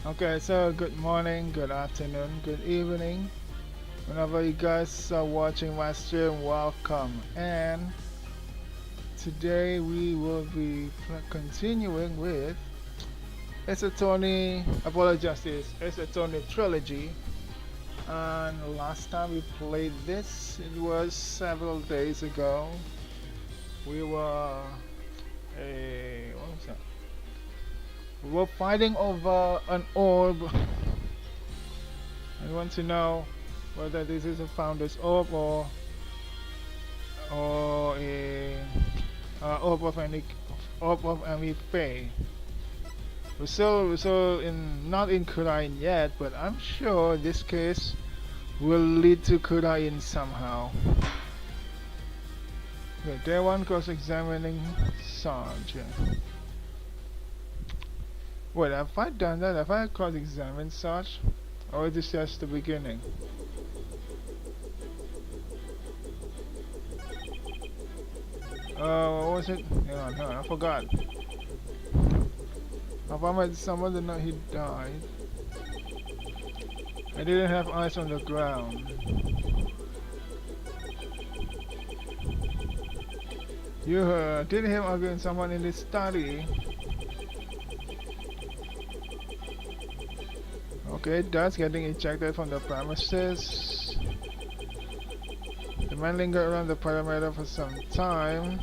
Okay, so good morning, good afternoon, good evening. Whenever you guys are watching my stream, welcome. And today we will be continuing with It's a Tony, apologies, It's a Tony trilogy. And last time we played this, it was several days ago. We were what was that? We were fighting over an orb. I want to know whether this is a founder's orb or a orb of any fey. We're still not in Khura'in yet, but I'm sure this case will lead to Khura'in somehow. Okay, day one cross-examining Sarge. Wait, have I done that? Have I cross-examined Sarge? Or is this just the beginning? What was it? Hang on, I forgot. Have I met someone that he died? I didn't have eyes on the ground. You did him against someone in this study. Okay, that's getting ejected from the premises. The man lingered around the perimeter for some time.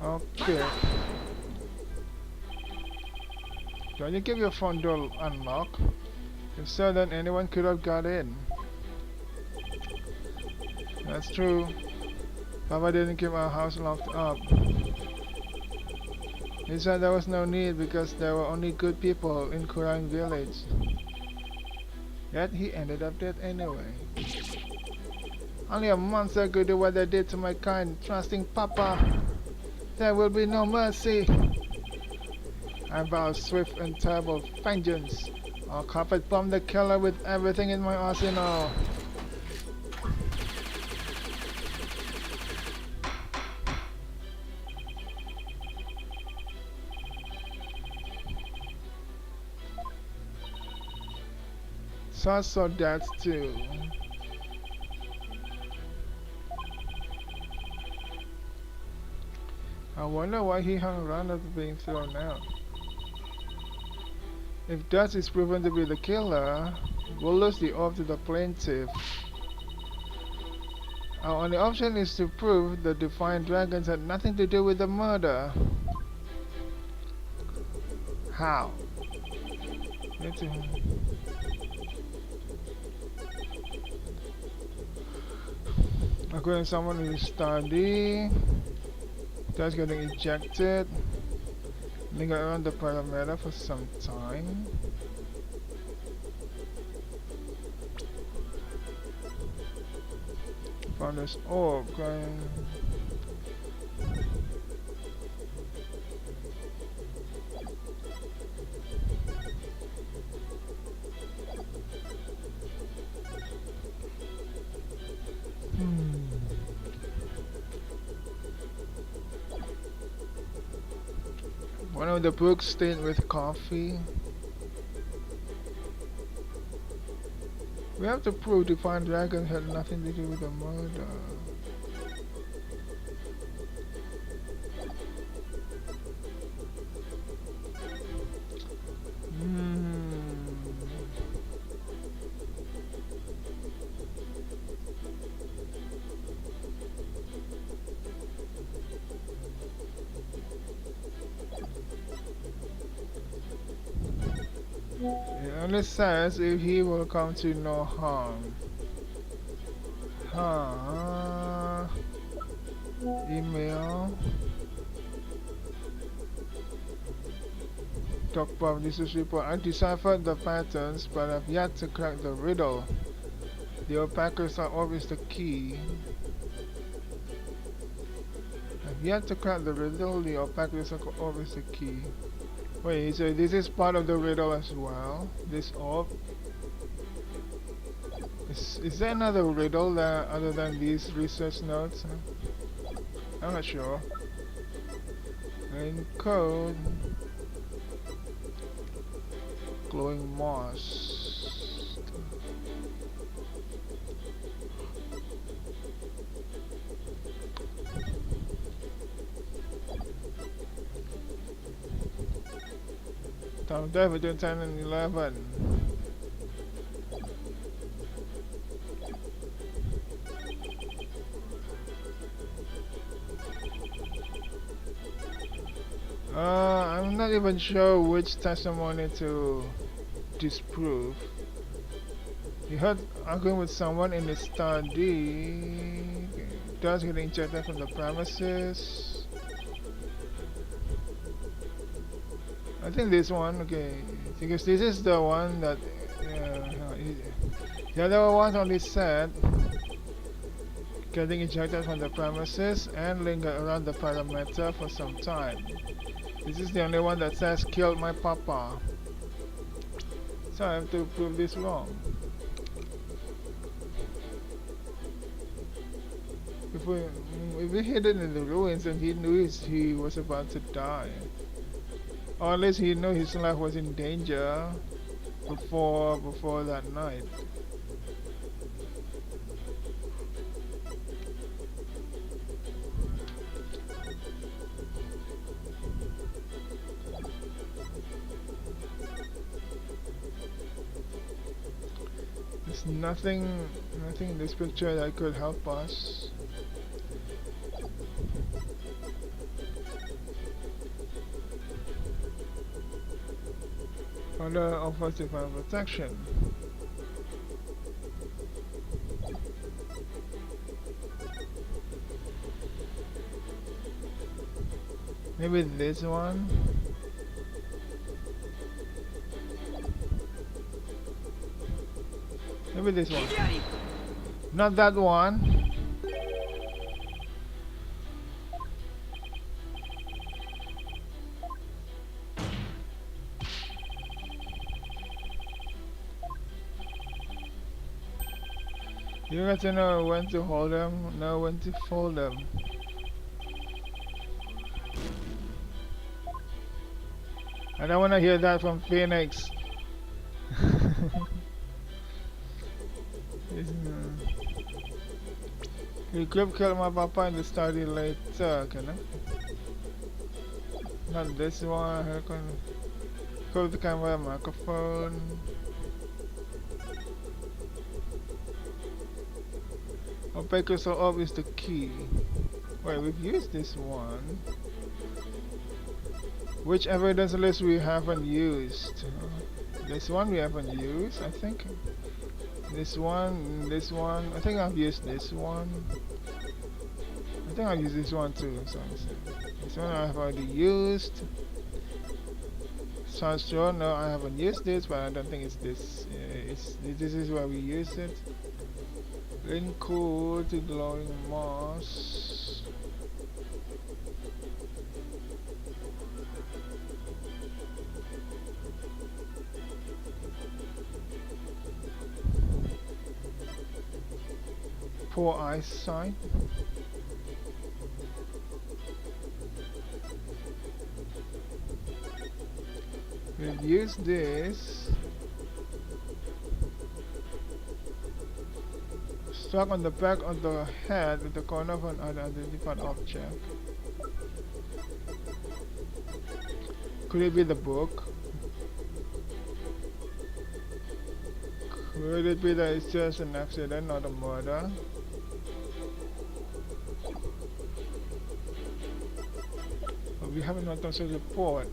Okay. Don't you give your front door unlock? If so, then anyone could have got in. That's true. Papa didn't keep our house locked up. He said there was no need because there were only good people in Khura'in village. Yet he ended up dead anyway. Only a monster could do what they did to my kind, trusting Papa. There will be no mercy. I vow swift and terrible vengeance. I'll carpet bomb the killer with everything in my arsenal. So that too. I wonder why he hung around after being thrown out. If Dutch is proven to be the killer, we'll lose the orb to the plaintiff. Our only option is to prove the Defiant Dragons had nothing to do with the murder. How? According to someone who study, that's getting ejected. Linger around the perimeter for some time. Found this orb going. One of the books stained with coffee. We have to prove Defiant Dragon had nothing to do with the murder. It only says if he will come to no harm. Huh? Email. Talk about this is report. I deciphered the patterns, but I've yet to crack the riddle. The alpacas are always the key. I've yet to crack the riddle. The alpacas are always the key. Wait, so this is part of the riddle as well? This orb? Is there another riddle that, other than these research notes? I'm not sure. In code, glowing moss. Time of day between 10 and 11. I'm not even sure which testimony to disprove. You heard arguing with someone in the study. Does get injected from the premises. I think this one, okay, because this is the one that the other ones only said getting ejected from the premises and linger around the perimeter for some time. This is the only one that says killed my papa. So I have to prove this wrong. If we hid it in the ruins and he knew he was about to die. Or at least he knew his life was in danger before that night. There's nothing in this picture that could help us. Other offers divine protection. Maybe this one. Maybe this one. Not that one. You got to know when to hold them, know when to fold them. I don't want to hear that from Phoenix. You could kill my papa in the study later, can I? Not this one. I can close the camera, microphone. Opaque so up is the key. Wait, we've used this one. Which evidence list we haven't used? This one we haven't used, I think. This one. I think I've used this one. I think I've used this one too. So this one I've already used. Sounds sure. No, I haven't used this, but I don't think it's this. This is where we use it. Cool to glowing moss. Poor eyesight. We'll use this. Struck on the back of the head with the corner of an unidentified object. Could it be the book? Could it be that it's just an accident, not a murder? But we have an autopsy report.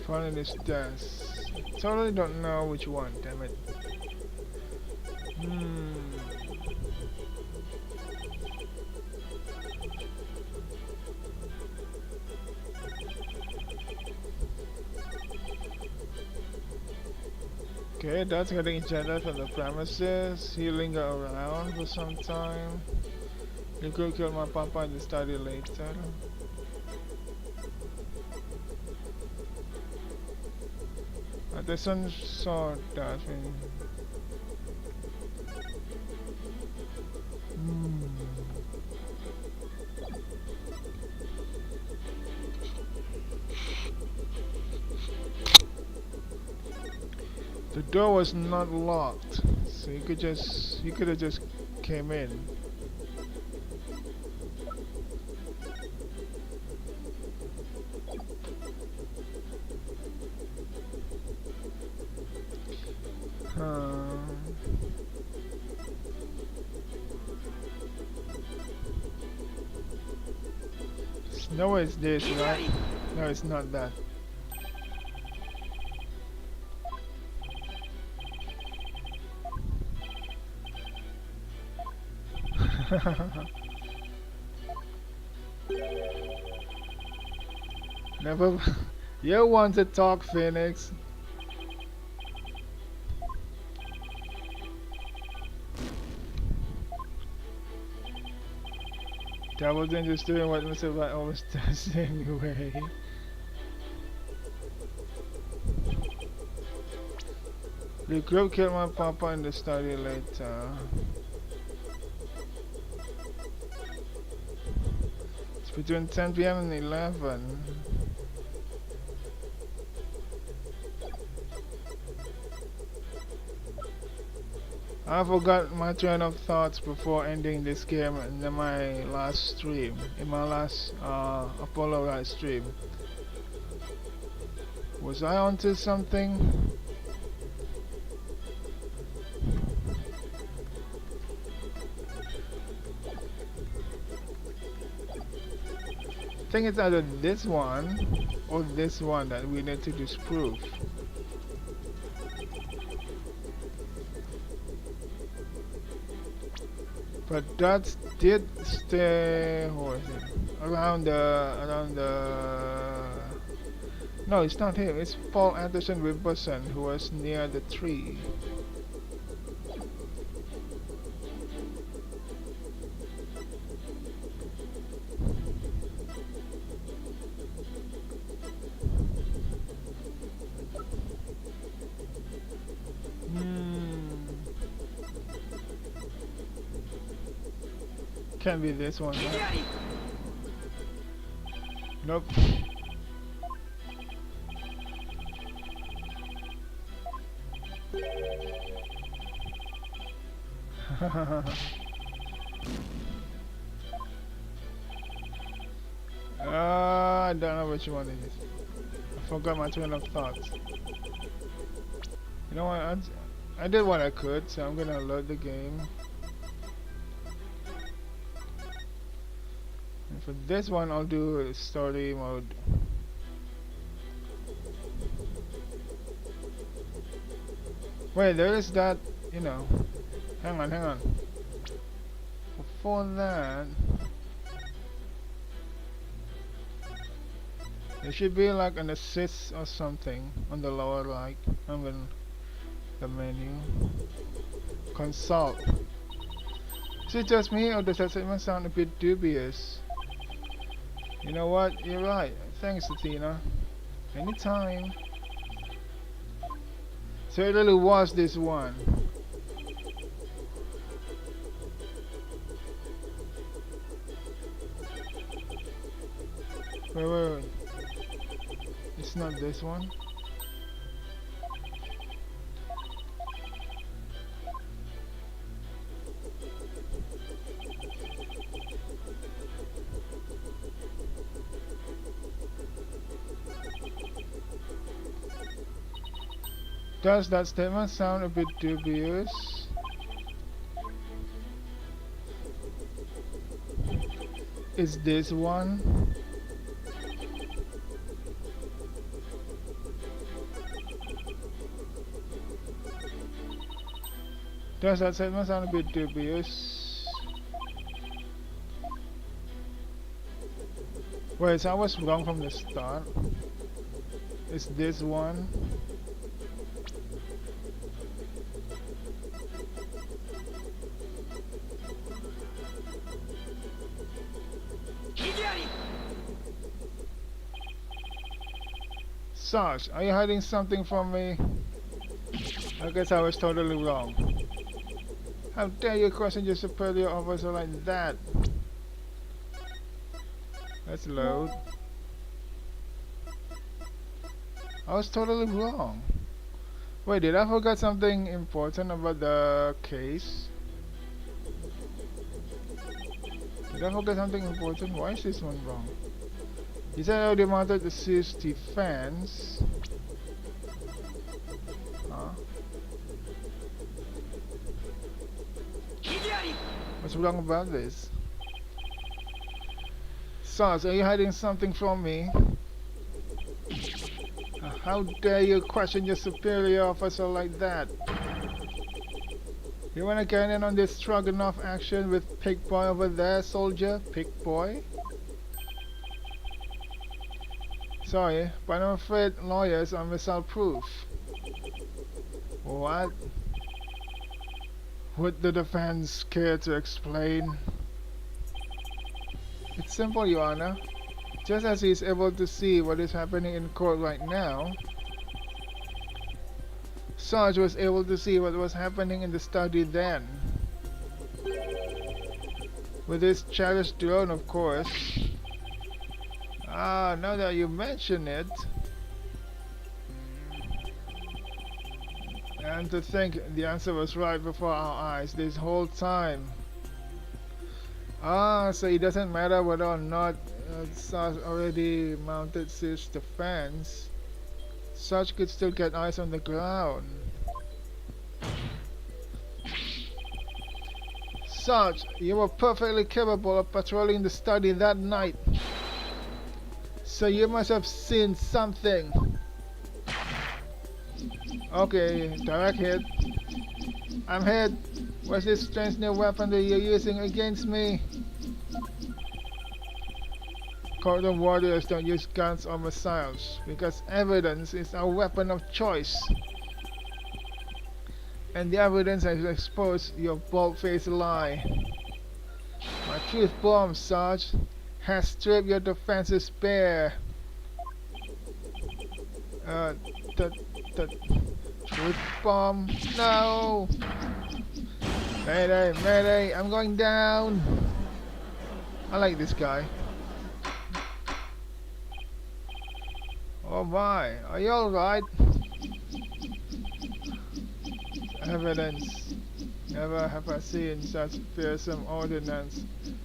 Found in his desk. Totally don't know which one, damn it. Okay, that's getting ejected from the premises. He linger around for some time. You could kill my papa in the study later. I the sun saw that thing. Hmm. The door was not locked, so you could have just came in. No, it's this, right? No, it's not that. Never. You want to talk, Phoenix? That wasn't just doing what Mr. White always does anyway. The group killed my papa in the study later. It's between 10 p.m. and 11. I forgot my train of thoughts before ending this game in my last stream. In my last Apollo Ride stream. Was I onto something? I think it's either this one or this one that we need to disprove. But that did stay around the. No, it's not him. It's Paul Anderson Wilson who was near the tree. Can't be this one, right? Nope. I don't know which one it is. I forgot my train of thoughts. You know what? I did what I could, so I'm gonna load the game. And for this one, I'll do story mode. Wait, there is that, you know. Hang on. Before that, there should be like an assist or something on the lower right. I'm in the menu. Consult. Is it just me, or does that statement sound a bit dubious? You know what? You're right. Thanks, Athena. Anytime. So it really was this one. Wait. It's not this one. Does that statement sound a bit dubious? Is this one? Does that statement sound a bit dubious? Wait, so I was wrong from the start. Is this one? Sarge, are you hiding something from me? I guess I was totally wrong. How dare you question your superior officer like that? Let's load. I was totally wrong. Wait, did I forget something important about the case? Did I forget something important? Why is this one wrong? He said I already mounted the siege defense. Huh? What's wrong about this? Sarge, are you hiding something from me? How dare you question your superior officer like that? You wanna get in on this stroganoff action with Pig Boy over there, soldier? Pig Boy? Sorry, but I'm afraid lawyers are missile proof. What? Would the defense care to explain? It's simple, Your Honor. Just as he is able to see what is happening in court right now, Sarge was able to see what was happening in the study then. With his childish drone, of course. Ah, now that you mention it. And to think the answer was right before our eyes this whole time. Ah, so it doesn't matter whether or not Sarge already mounted siege defense. Sarge could still get eyes on the ground. Sarge, you were perfectly capable of patrolling the study that night. So you must have seen something. Okay, direct hit. I'm hit. What's this strange new weapon that you're using against me? Cordon warriors don't use guns or missiles because evidence is our weapon of choice. And the evidence has exposed your bald-faced lie. My truth bomb, Sarge, has stripped your defenses bare. The truth bomb? No! Mayday, mayday, I'm going down! I like this guy. Oh my, are you alright? Evidence. Never have I seen such fearsome ordnance.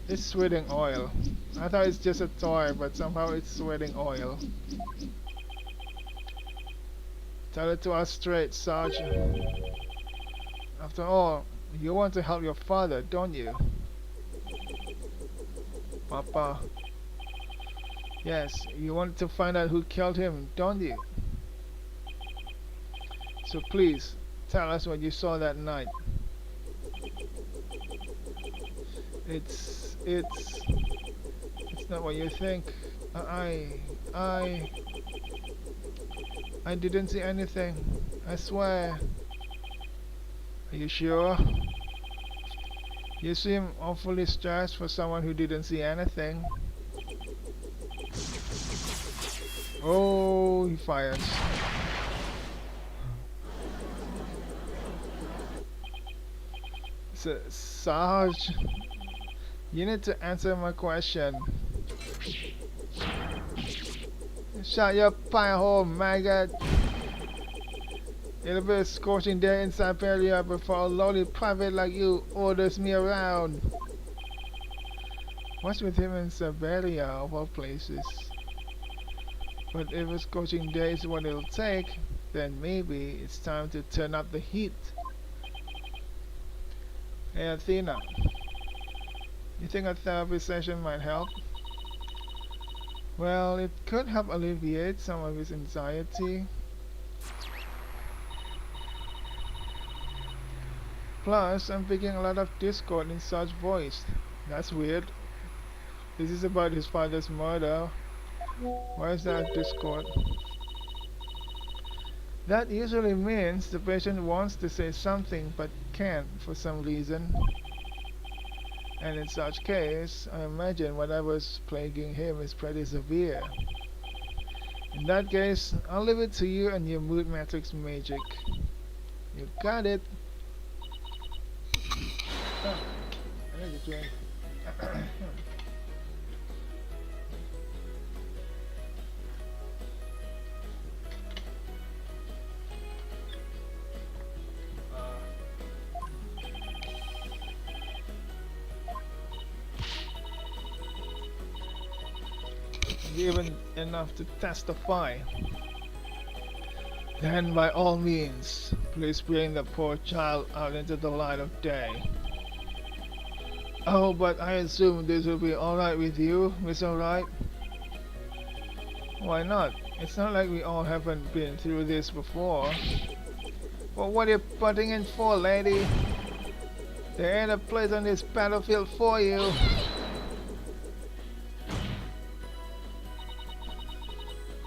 It's sweating oil. I thought it's just a toy, but somehow it's sweating oil. Tell it to us straight, Sergeant. After all, you want to help your father, don't you? Papa. Yes, you want to find out who killed him, don't you? So please, tell us what you saw that night. It's not what you think. I didn't see anything. I swear. Are you sure? You seem awfully stressed for someone who didn't see anything. Oh, he fires. Sarge, you need to answer my question. Shut your pie hole, maggot. It'll be a scorching day in Siberia before a lowly private like you orders me around. What's with him in Siberia, of all places? But if a scorching day is what it'll take, then maybe it's time to turn up the heat. Hey Athena, you think a therapy session might help? Well, it could help alleviate some of his anxiety. Plus, I'm picking a lot of discord in Sarge's voice. That's weird. This is about his father's murder. Why is there discord? That usually means the patient wants to say something but can't for some reason. And in such case, I imagine whatever's plaguing him is pretty severe. In that case, I'll leave it to you and your mood matrix magic. You got it. Oh, I need to drink. Given enough to testify, then by all means, please bring the poor child out into the light of day. Oh, but I assume this will be alright with you, Miss Alright? Why not? It's not like we all haven't been through this before. But what are you putting in for, lady? There ain't a place on this battlefield for you.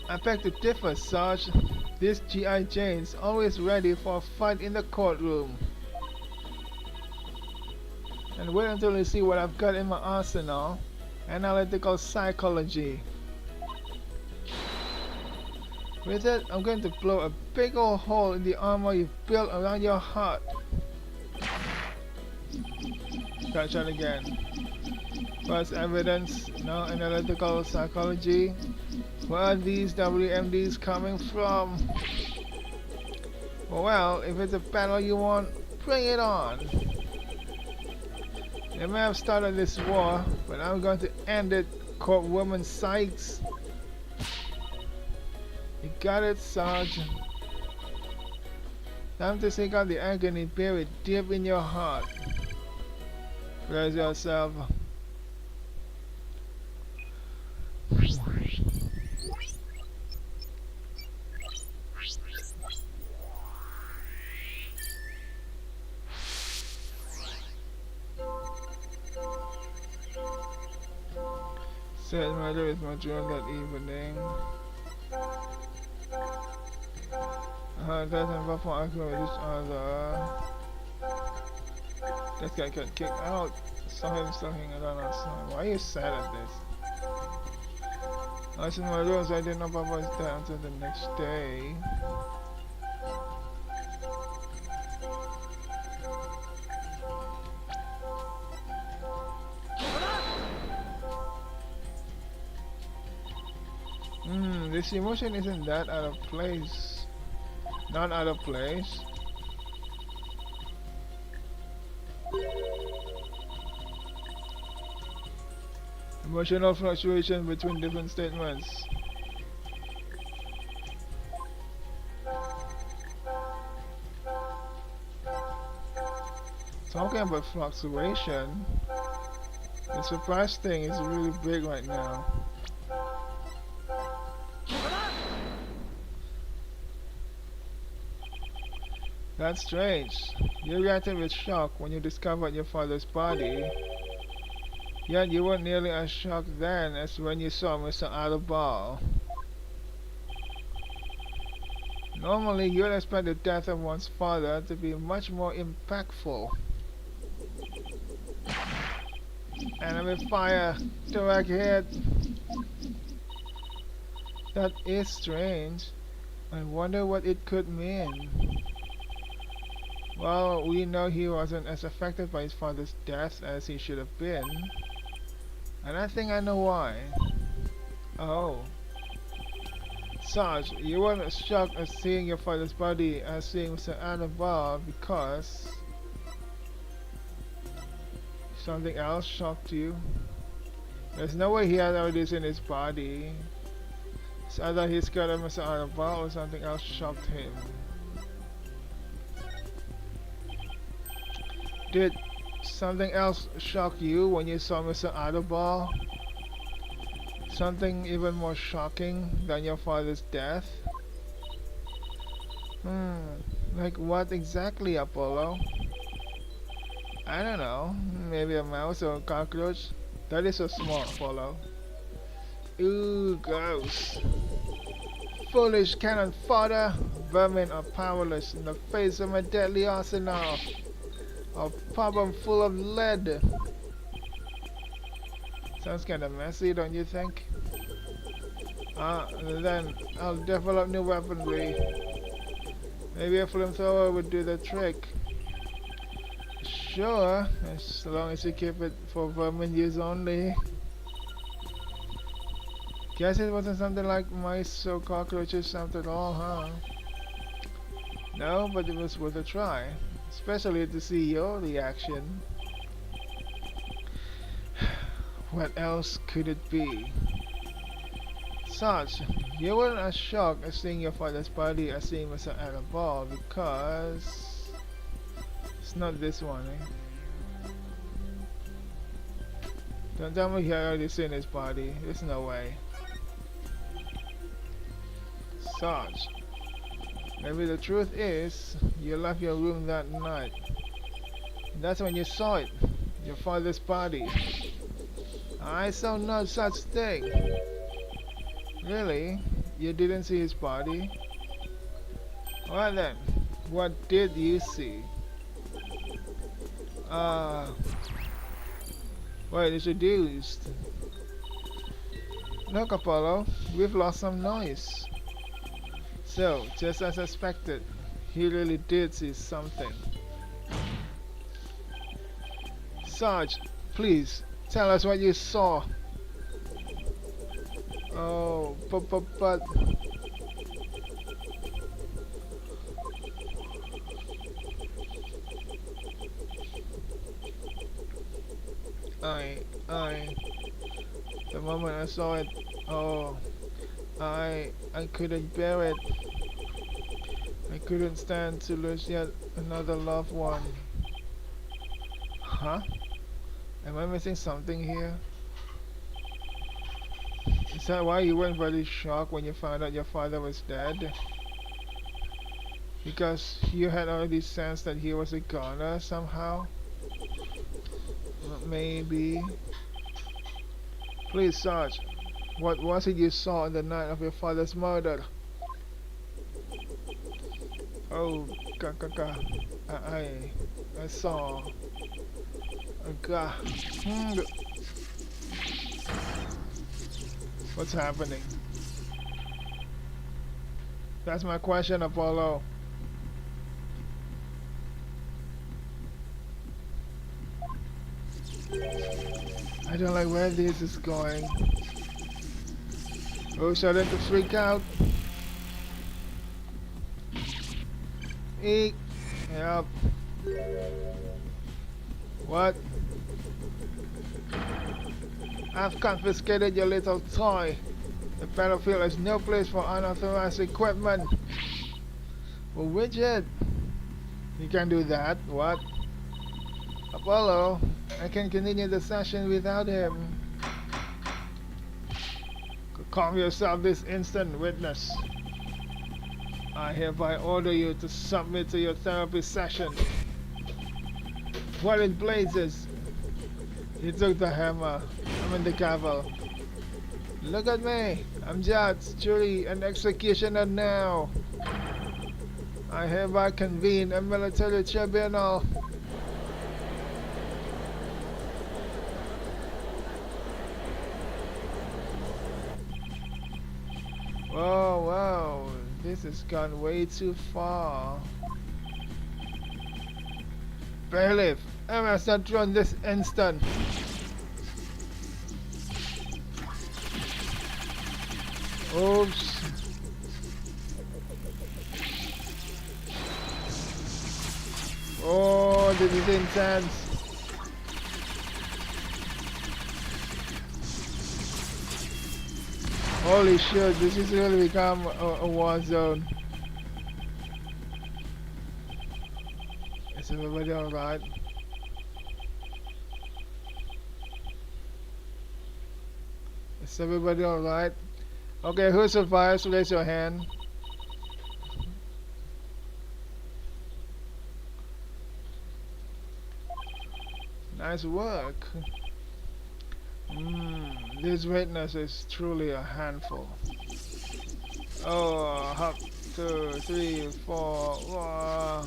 I beg to differ, Sarge. This G.I. Jane's always ready for a fight in the courtroom. And wait until you see what I've got in my arsenal. Analytical psychology. With it, I'm going to blow a big old hole in the armor you've built around your heart. Try that again. First evidence, no analytical psychology. Where are these WMDs coming from? Well, if it's a battle you want, bring it on. They may have started this war, but I'm going to end it, Courtwoman Sykes. You got it, Sarge. Time to seek out the agony buried deep in your heart. Brace yourself. Said murder with my drone that evening. That's and for arguing with each other. This guy got kicked out. Saw him still hanging around outside. Why are you sad at this? I was in my room, so I didn't know Papa was dead until the next day. This emotion isn't that out of place. Not out of place. Emotional fluctuation between different statements. Talking about fluctuation, the surprise thing is really big right now. That's strange. You reacted with shock when you discovered your father's body. Yet you weren't nearly as shocked then as when you saw Mr. Adelbal. Normally, you'd expect the death of one's father to be much more impactful. Enemy fire! Direct hit! That is strange. I wonder what it could mean. Well, we know he wasn't as affected by his father's death as he should have been. And I think I know why. Oh. Sarge, you weren't as shocked at seeing your father's body as seeing Mr. Adelbal because something else shocked you. There's no way he had already seen his body. It's either he scared of Mr. Adelbal or something else shocked him. Did something else shock you when you saw Mr. Adelbal? Something even more shocking than your father's death? Like what exactly, Apollo? I don't know. Maybe a mouse or a cockroach? That is so small, Apollo. Ooh, gross. Foolish cannon fodder! Vermin are powerless in the face of my deadly arsenal. A problem full of lead. Sounds kinda messy, don't you think? Then I'll develop new weaponry. Maybe a flamethrower would do the trick. Sure, as long as you keep it for vermin use only. Guess it wasn't something like mice or cockroaches after all, huh? No, but it was worth a try. Especially to see your reaction. What else could it be? Sarge, you weren't as shocked as seeing your father's body as seeing myself at a ball because it's not this one, eh? Don't tell me you already seen his body. There's no way. Sarge, maybe the truth is you left your room that night. That's when you saw it. Your father's body. I saw no such thing. Really? You didn't see his body? Well then, what did you see? Well, it's reduced. Look, Apollo, we've lost some noise. So, just as expected, he really did see something. Sarge, please, tell us what you saw. Oh, but... The moment I saw it, oh, I couldn't bear it. I couldn't stand to lose yet another loved one. Huh? Am I missing something here? Is that why you weren't very shocked when you found out your father was dead? Because you had already sensed that he was a goner somehow? Maybe. Please, Sarge, what was it you saw on the night of your father's murder? Oh, I saw a guy. What's happening? That's my question, Apollo. I don't like where this is going. Oh, starting to freak out. Eek. Yep. What? I've confiscated your little toy. The battlefield is no place for unauthorized equipment. Well, Widget, you can do that. What? Apollo, I can continue the session without him. Calm yourself this instant, witness. I hereby order you to submit to your therapy session. What in blazes? He took the hammer. I'm in the gavel. Look at me. I'm judge, jury, and executioner now. I hereby convene a military tribunal. Whoa, whoa. This has gone way too far. Bailiff, I must not run this instant. Oops. Oh, this is intense. Holy shit, this is really become a war zone. Is everybody alright? Is everybody alright? Okay, who survives? Raise your hand. Nice work. This witness is truly a handful. Oh, hop, 2, 3, 4. Whoa.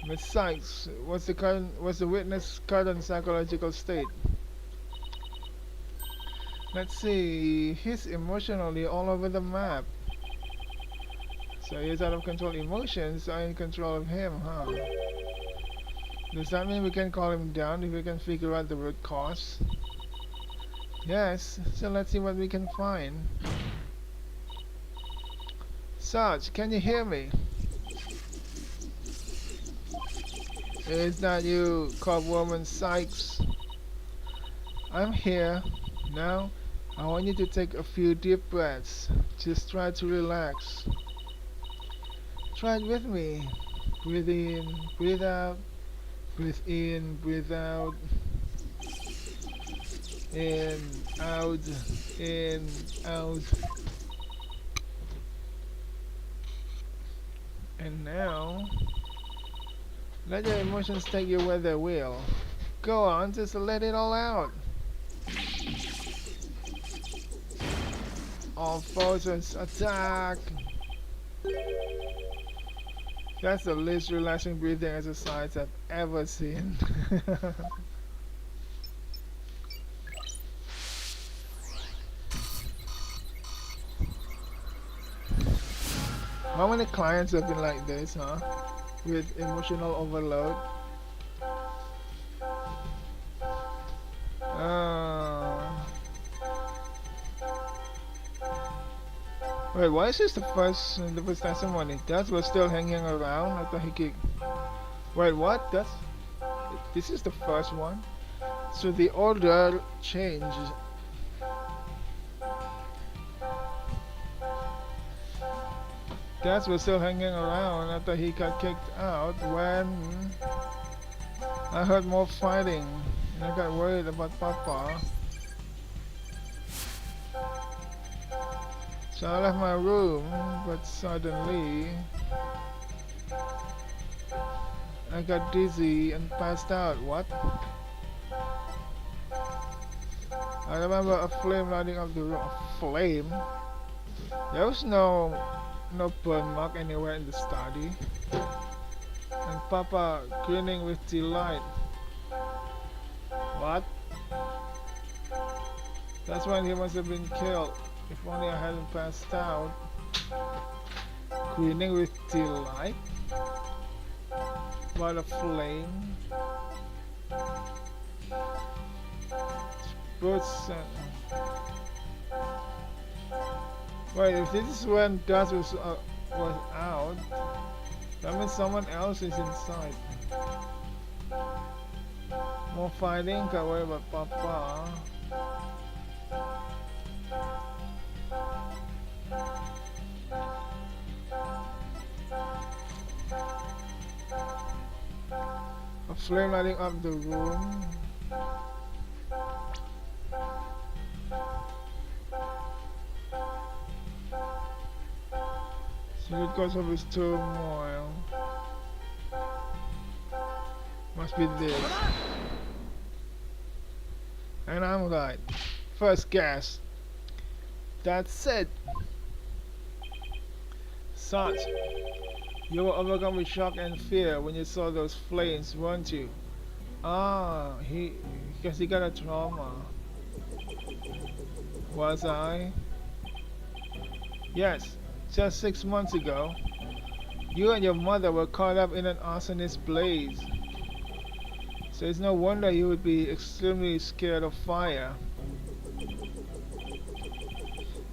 Miss Sykes, what's the witness' current psychological state? Let's see. He's emotionally all over the map. So he's out of control. Emotions are in control of him, huh? Does that mean we can calm him down if we can figure out the root cause? Yes, so let's see what we can find. Sarge, can you hear me? Is that you, Cobwoman Sykes? I'm here. Now, I want you to take a few deep breaths. Just try to relax. Try it with me. Breathe in, breathe out. Breathe in, breathe out. In, out, in, out. And now, let your emotions take you where they will. Go on, just let it all out. All forces attack! That's the least relaxing breathing exercise I've ever seen. How many clients have been like this, huh? With emotional overload? Uh, Wait, why is this the first testimony? That was still hanging around. I thought he could. Wait, what? This is the first one. So the order changed. That was still hanging around after he got kicked out when I heard more fighting and I got worried about Papa. So I left my room, but suddenly I got dizzy and passed out. What? I remember a flame lighting up the room. A flame? There was no burn mark anywhere in the study. And Papa grinning with delight. What? That's when he must have been killed. If only I hadn't passed out. Grinning with delight? What a flame. Boots and... Wait, if this is when Dust was out, that means someone else is inside. More fighting, can't worry about Papa. A flame lighting up the room. So because of his turmoil. Must be this. And I'm right. First guess. That's it. Such. You were overcome with shock and fear when you saw those flames, weren't you? Ah, because he got a trauma. Was I? Yes, just 6 months ago. You and your mother were caught up in an arsonist blaze. So it's no wonder you would be extremely scared of fire.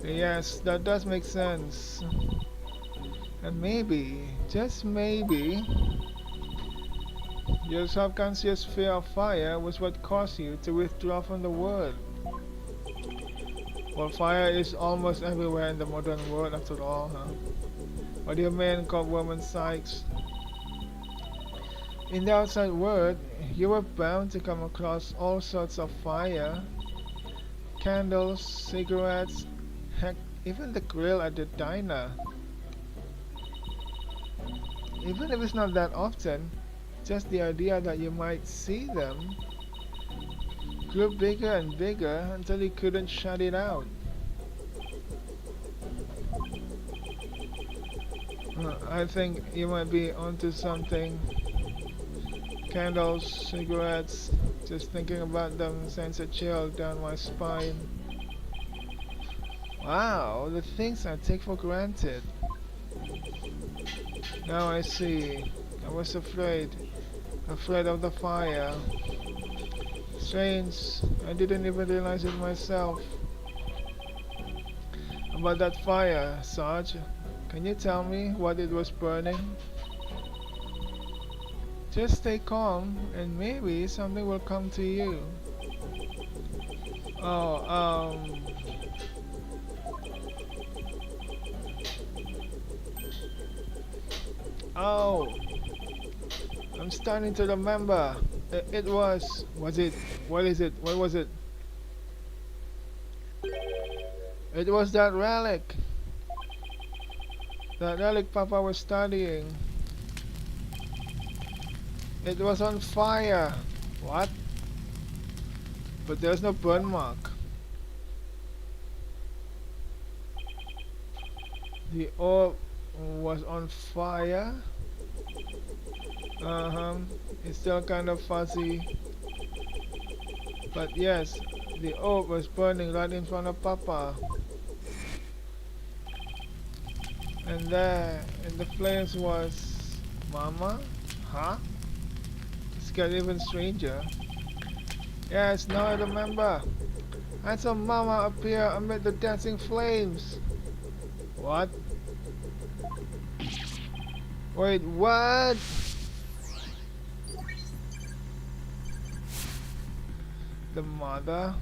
Yes, that does make sense. And maybe, just maybe, your subconscious fear of fire was what caused you to withdraw from the world. Well, fire is almost everywhere in the modern world after all, huh? What do you mean, Cobwoman Sykes? In the outside world, you were bound to come across all sorts of fire. Candles, cigarettes, heck, even the grill at the diner. Even if it's not that often, just the idea that you might see them grew bigger and bigger until you couldn't shut it out. I think you might be onto something. Candles, cigarettes, just thinking about them sends a chill down my spine. Wow, the things I take for granted. Now I see. I was afraid of the fire. Strange, I didn't even realize it myself. About that fire, Sarge, can you tell me what it was burning? Just stay calm and maybe something will come to you. Oh, oh, I'm starting to remember. Was it, what was it? It was that relic Papa was studying. It was on fire. What? But there's no burn mark. The orb was on fire. It's still kind of fuzzy. But yes, the orb was burning right in front of Papa. And there, in the flames was Mama? Huh? It's got even stranger. Yes, now I remember. I saw Mama appear amid the dancing flames. What? Wait, what? The mother?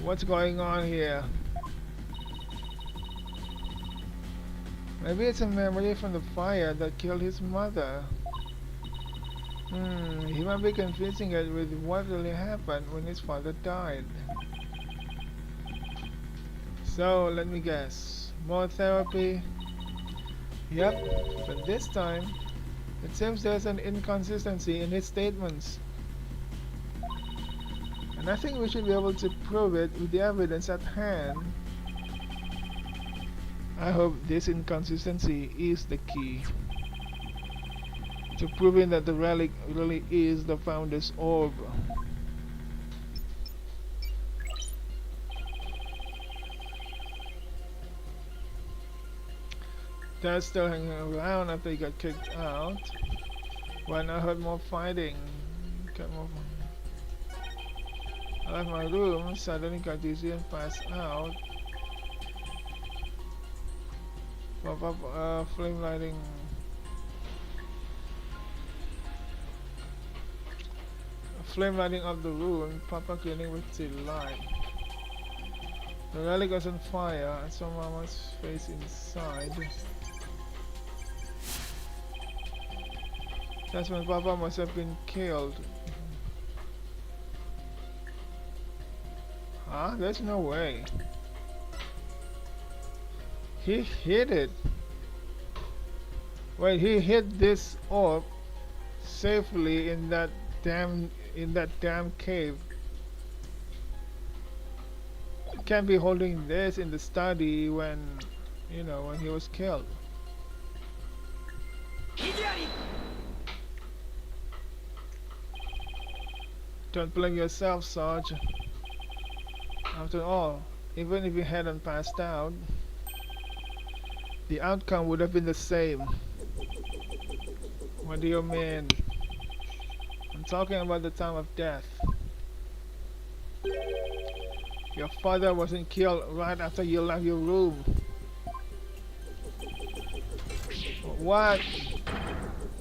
What's going on here? Maybe it's a memory from the fire that killed his mother. He might be confusing it with what really happened when his father died. So, let me guess. More therapy? Yep, but this time, it seems there's an inconsistency in his statements. And I think we should be able to prove it with the evidence at hand. I hope this inconsistency is the key to proving that the relic really is the Founder's orb. Dad's still hanging around after he got kicked out. When I heard more fighting, I left my room, suddenly got dizzy and passed out. Pop up flame lighting. Flame lighting up the room, Papa cleaning with the light. The relic was on fire. I saw Mama's face inside. That's when Papa must have been killed. Huh? There's no way. He hid it. Wait, he hid this orb safely in that damn cave. He can't be holding this in the study when, you know, when he was killed. Don't blame yourself, Sarge. After all, even if you hadn't passed out, the outcome would have been the same. What do you mean? I'm talking about the time of death. Your father wasn't killed right after you left your room. What?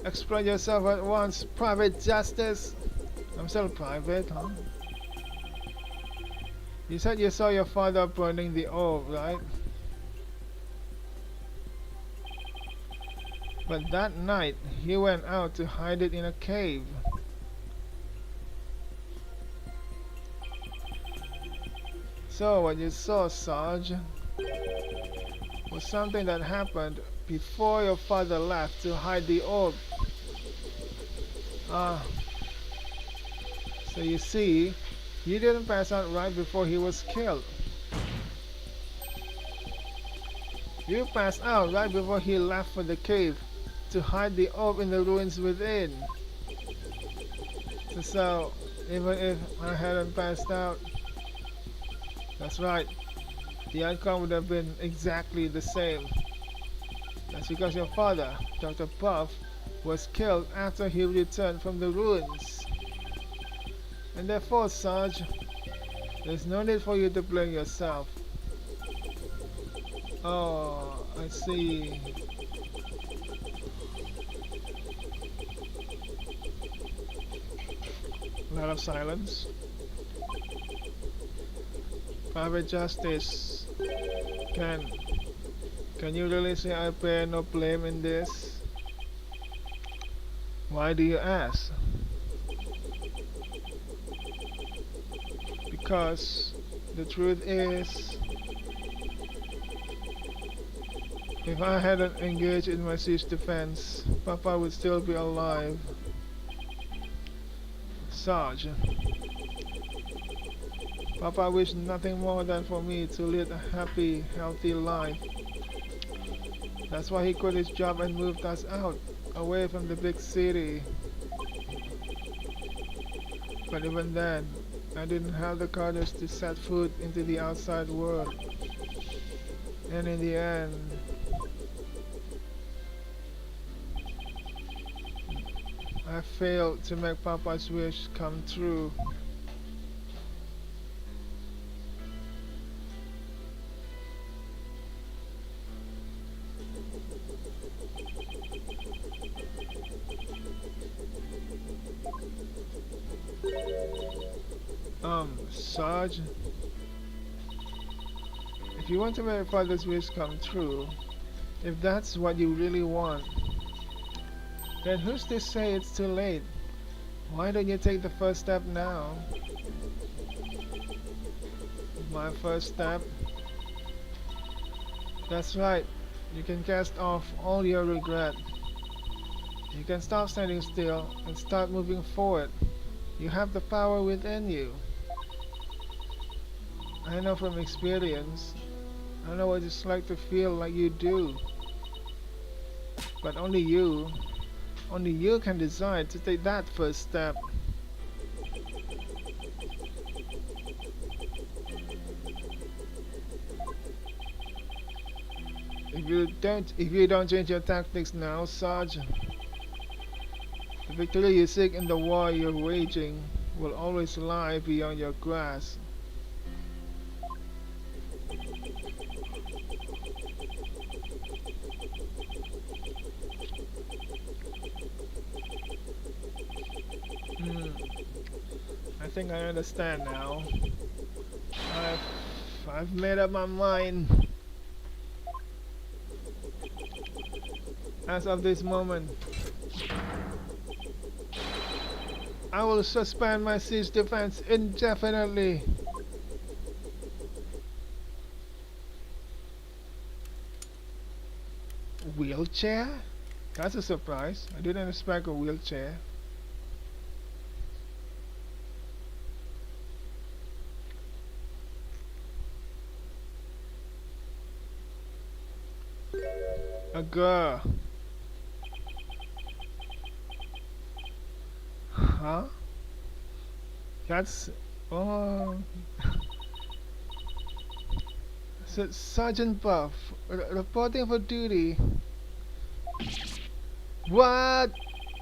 Explain yourself at once, Private Justice. I'm still private, huh? You said you saw your father burning the orb, right? But that night, he went out to hide it in a cave. So what you saw, Sarge, was something that happened before your father left to hide the orb. Ah. So you see, he didn't pass out right before he was killed. You passed out right before he left for the cave to hide the orb in the ruins within. So, even if I hadn't passed out, that's right, the outcome would have been exactly the same. That's because your father, Dr. Puff, was killed after he returned from the ruins. And therefore, Sarge, there's no need for you to blame yourself. Oh, I see. A lot of silence. Private Justice, can can you really say I bear no blame in this? Why do you ask? Because the truth is, if I hadn't engaged in my siege defense, Papa would still be alive. Sarge, Papa wished nothing more than for me to lead a happy, healthy life. That's why he quit his job and moved us out, away from the big city. But even then, I didn't have the courage to set foot into the outside world. And in the end, I failed to make Papa's wish come true. Sarge, if you want to make your father's wish come true, if that's what you really want, then who's to say it's too late? Why don't you take the first step now? My first step? That's right. You can cast off all your regret. You can stop standing still and start moving forward. You have the power within you. I know from experience. I know what it's like to feel like you do. But only you can decide to take that first step. If you don't change your tactics now, Sarge, the victory you seek in the war you're waging will always lie beyond your grasp. I think I understand now. I've made up my mind. As of this moment, I will suspend my siege defense indefinitely. Wheelchair? That's a surprise. I didn't expect a wheelchair. A girl. Huh? That's... Oh... Sergeant Buff, reporting for duty. What?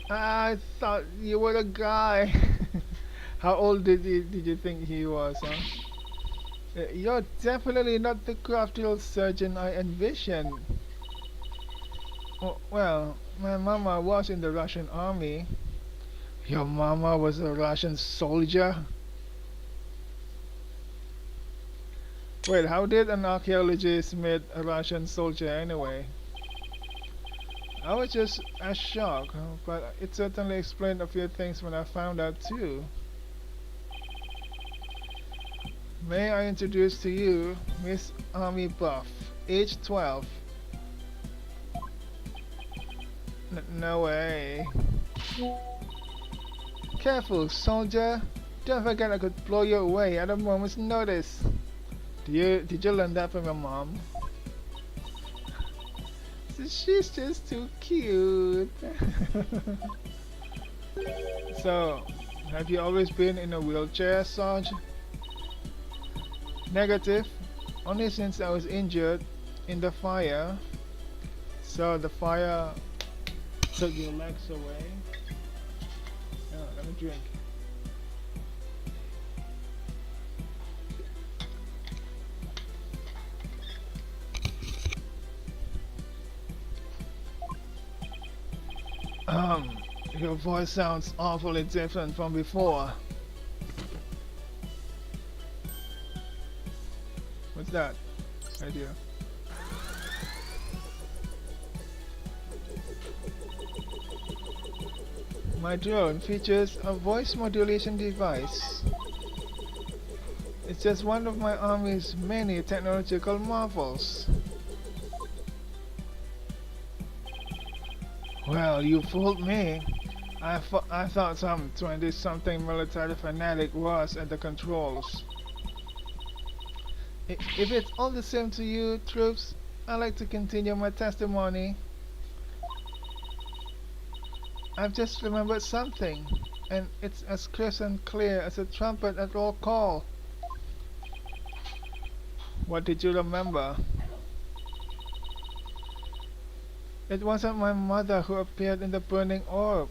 I thought you were a guy. How old did you think he was, huh? You're definitely not the crafty old surgeon I envisioned. Oh, well, my mama was in the Russian army. Your mama was a Russian soldier? Wait, how did an archaeologist meet a Russian soldier anyway? I was just as shocked, but it certainly explained a few things when I found out too. May I introduce to you Miss Army Buff, age 12. No way. Careful, soldier. Don't forget I could blow you away at a moment's notice. Did you learn that from your mom? She's just too cute. So, have you always been in a wheelchair, Sarge? Negative. Only since I was injured in the fire. So the fire took your legs away. Oh, let me drink. Your voice sounds awfully different from before. What's that? Idea. My drone features a voice modulation device. It's just one of my army's many technological marvels. Well, you fooled me. I thought some 20-something military fanatic was at the controls. If it's all the same to you, troops, I'd like to continue my testimony. I've just remembered something, and it's as crisp and clear as a trumpet at roll call. What did you remember? It wasn't my mother who appeared in the burning orb.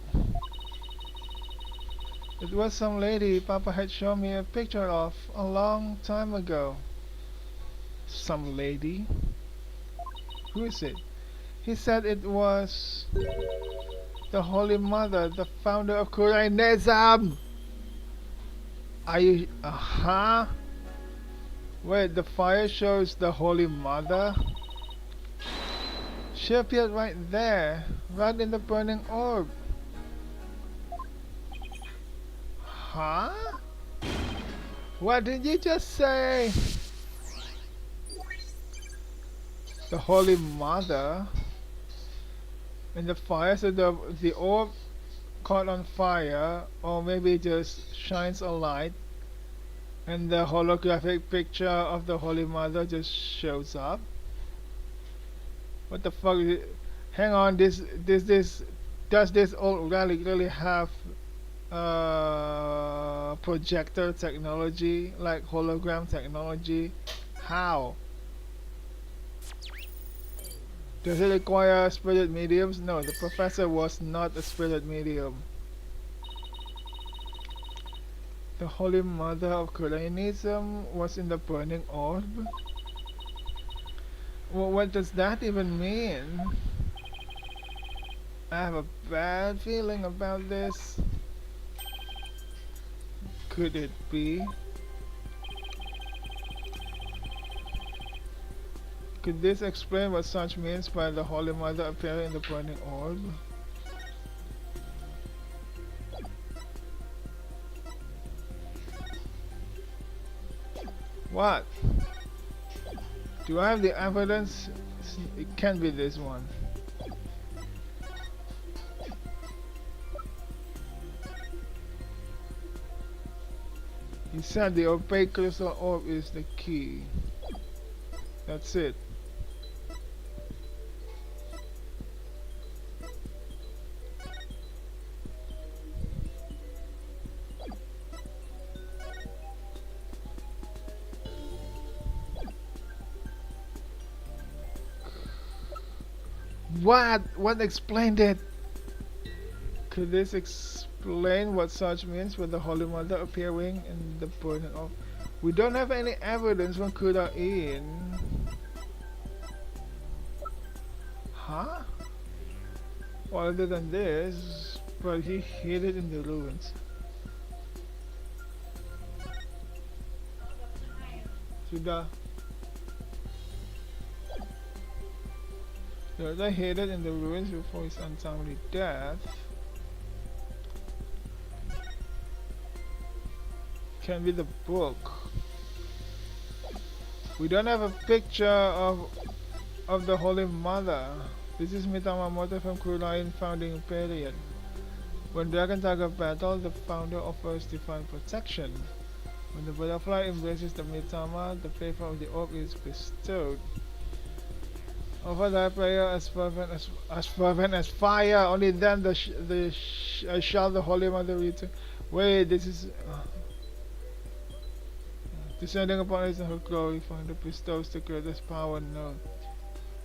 It was some lady Papa had shown me a picture of a long time ago. Some lady? Who is it? He said it was the Holy Mother, the founder of Khura'in. Are you... huh? Wait, the fire shows the Holy Mother? She appeared right there, right in the burning orb. Huh? What did you just say? The Holy Mother in the fire, so the orb caught on fire, or maybe it just shines a light and the holographic picture of the Holy Mother just shows up. What the fuck is it? Hang on, does this old relic really have projector technology, like hologram technology? How? Does it require spirit mediums? No, the professor was not a spirit medium. The Holy Mother of Khura'in was in the burning orb? Well, what does that even mean? I have a bad feeling about this. Could it be? Could this explain what such means by the Holy Mother appearing in the burning orb? What? Do I have the evidence? It can't be this one. He said the opaque crystal orb is the key. That's it. What? What explained it? Could this explain what such means with the Holy Mother appearing in the burning of... We don't have any evidence from Khura'in. Huh? Well, other than this, but he hid it in the ruins. Sudah. The other hid it in the ruins before his untimely death. Can be the book. We don't have a picture of the Holy Mother. This is Mitamamoto from Khura'in founding period. When Dragon Tiger battle, the founder offers divine protection. When the butterfly embraces the Mitama, the favor of the orb is bestowed. Offer thy prayer as fervent as fire. Only then shall the Holy Mother return. Wait, this is descending upon us in her glory, for the bestows the greatest power known.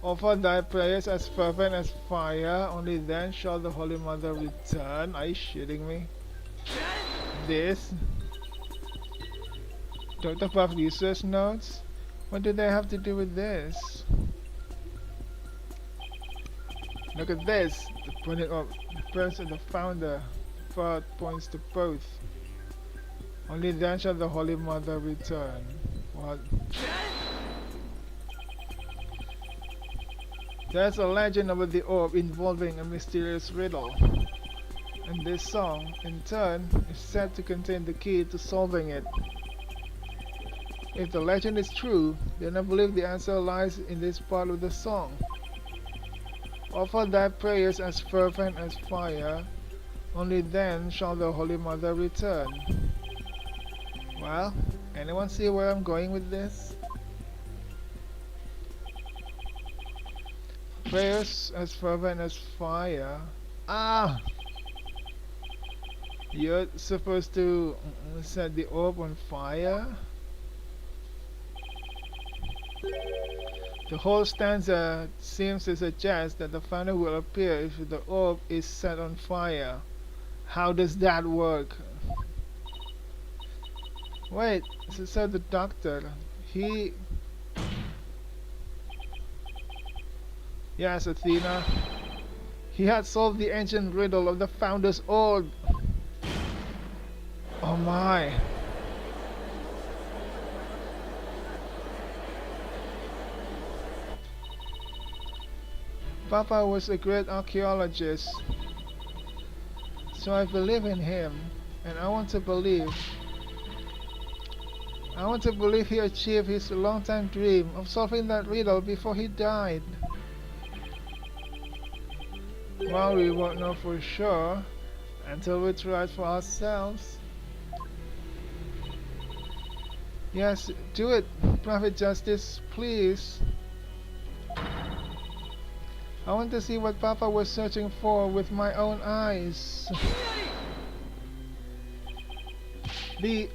Offer thy prayers as fervent as fire. Only then shall the Holy Mother return. Are you shitting me? This Dr. Puff research notes. What do they have to do with this? Look at this. The pointing of the person, the founder, thought points to both. Only then shall the Holy Mother return. What? There's a legend about the orb involving a mysterious riddle. And this song, in turn, is said to contain the key to solving it. If the legend is true, then I believe the answer lies in this part of the song. Offer thy prayers as fervent as fire, only then shall the Holy Mother return. Well, anyone see where I'm going with this? Prayers as fervent as fire. Ah! You're supposed to set the orb on fire? The whole stanza seems to suggest that the founder will appear if the orb is set on fire. How does that work? Wait, so the doctor, he... Yes, Athena. He had solved the ancient riddle of the founder's orb. Oh my. Papa was a great archaeologist, so I believe in him, and I want to believe he achieved his long-time dream of solving that riddle before he died. Well, we won't know for sure until we try it for ourselves. Yes, do it, Prophet Justice, please. I want to see what Papa was searching for with my own eyes. The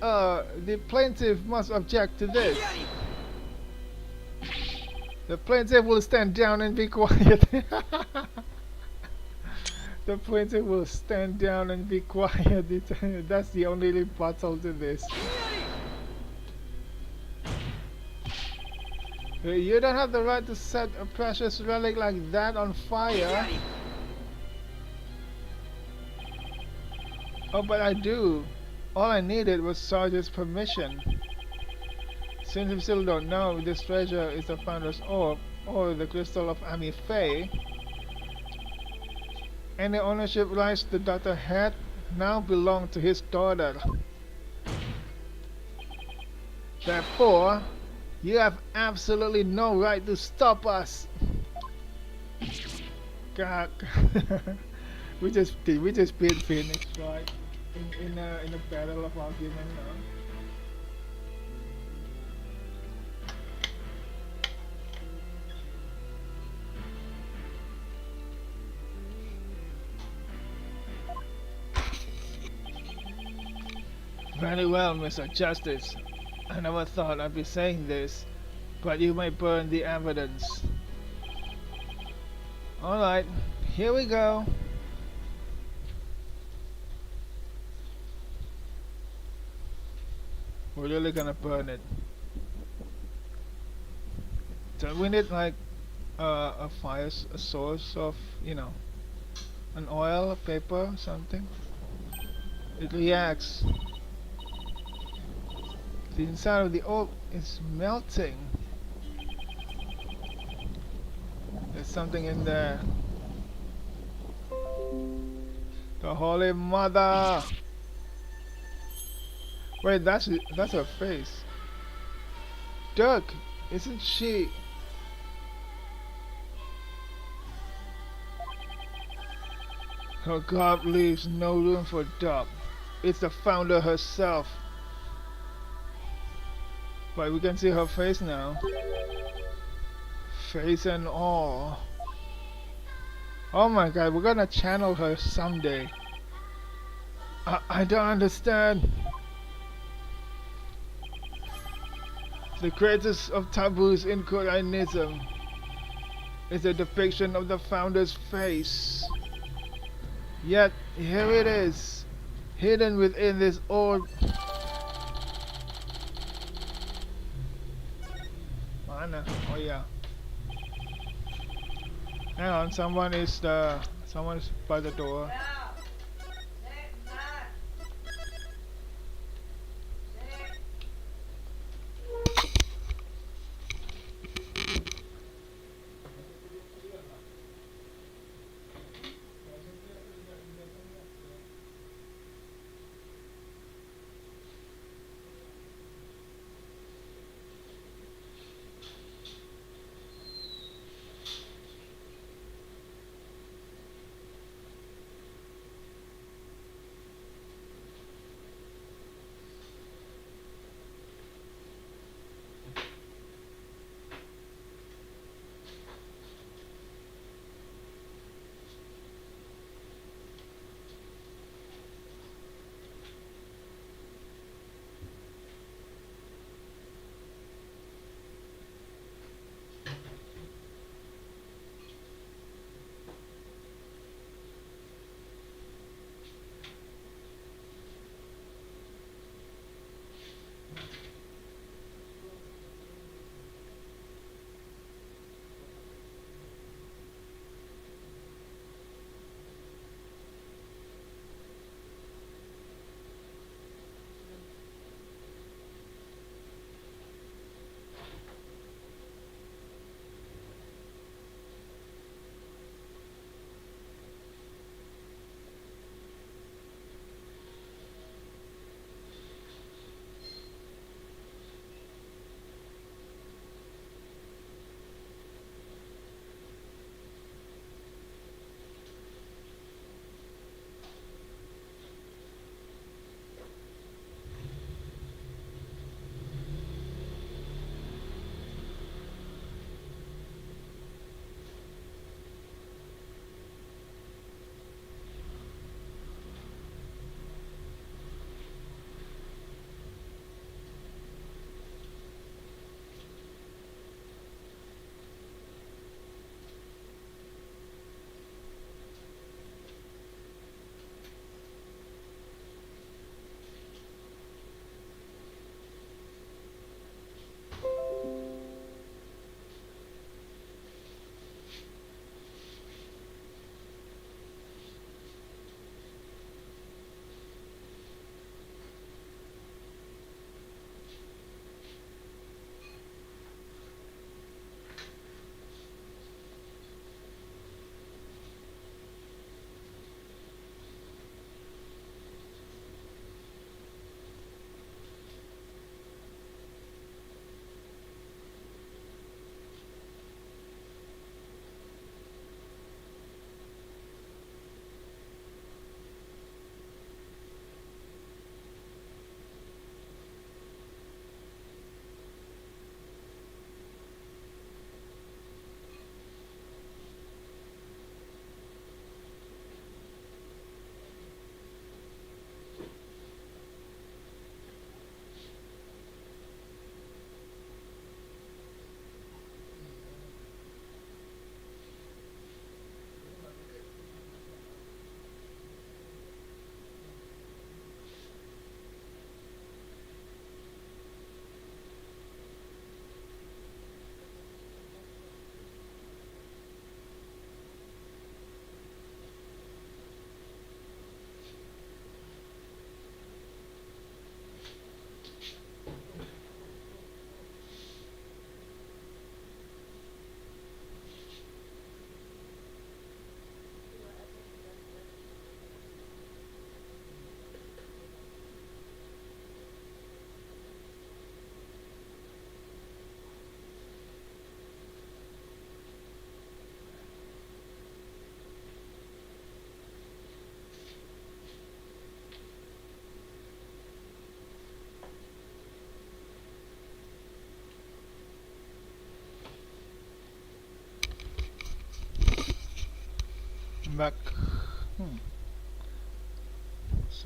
plaintiff must object to this. The plaintiff will stand down and be quiet. The plaintiff will stand down and be quiet. That's the only rebuttal to this. You don't have the right to set a precious relic like that on fire. Oh, but I do. All I needed was Sarge's permission. Since we still don't know if this treasure is the founder's orb or the crystal of Ami Faye, any ownership rights the doctor had now belong to his daughter. Therefore, you have absolutely no right to stop us. God, we just beat Phoenix, right? In a battle of argument now. Very well, Mr. Justice. I never thought I'd be saying this, but you may burn the evidence. Alright, here we go. We're really gonna burn it. Don't we need like a fire, a source of, you know, an oil, a paper, something? It reacts. The inside of the orb is melting. There's something in there. The Holy Mother! Wait, that's her face. Duck! Isn't she? Her garb leaves no room for doubt. It's the founder herself. But we can see her face now. face and all. Oh my god, we're gonna channel her someday. I don't understand. The greatest of taboos in Khura'ism is a depiction of the founder's face. Yet, here it is, hidden within this old... Mana? Oh yeah. Hang on, someone's by the door.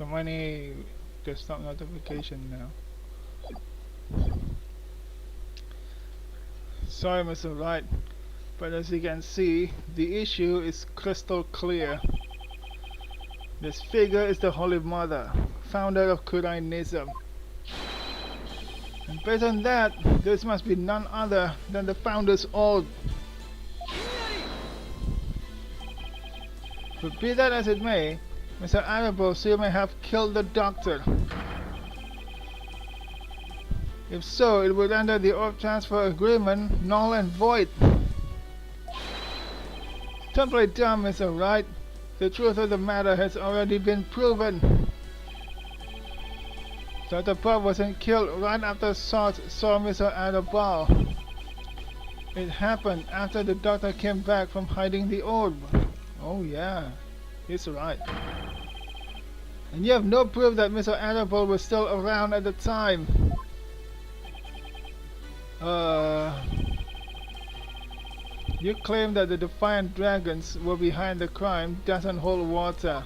So many desktop notification now. Sorry, Mr. Wright, but as you can see, the issue is crystal clear. This figure is the Holy Mother, founder of Khura'ism. And based on that, this must be none other than the founder's orb. But be that as it may, Mr. Arable still may have killed the doctor. If so, it would render the orb transfer agreement null and void. Don't play dumb, Mr. Wright. The truth of the matter has already been proven. Dr. Bob wasn't killed right after Salt saw Mr. Arable. It happened after the doctor came back from hiding the orb. Oh yeah, he's right. And you have no proof that Mr. Arable was still around at the time. You claim that the Defiant Dragons were behind the crime doesn't hold water.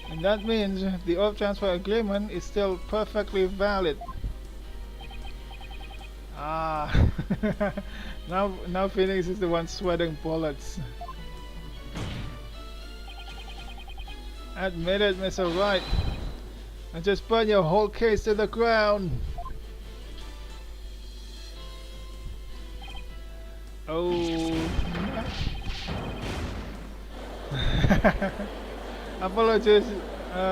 And that means the orb transfer agreement is still perfectly valid. Ah, now Phoenix is the one sweating bullets. Admit it, Mr. Wright. I just burned your whole case to the ground. Oh. Apologies.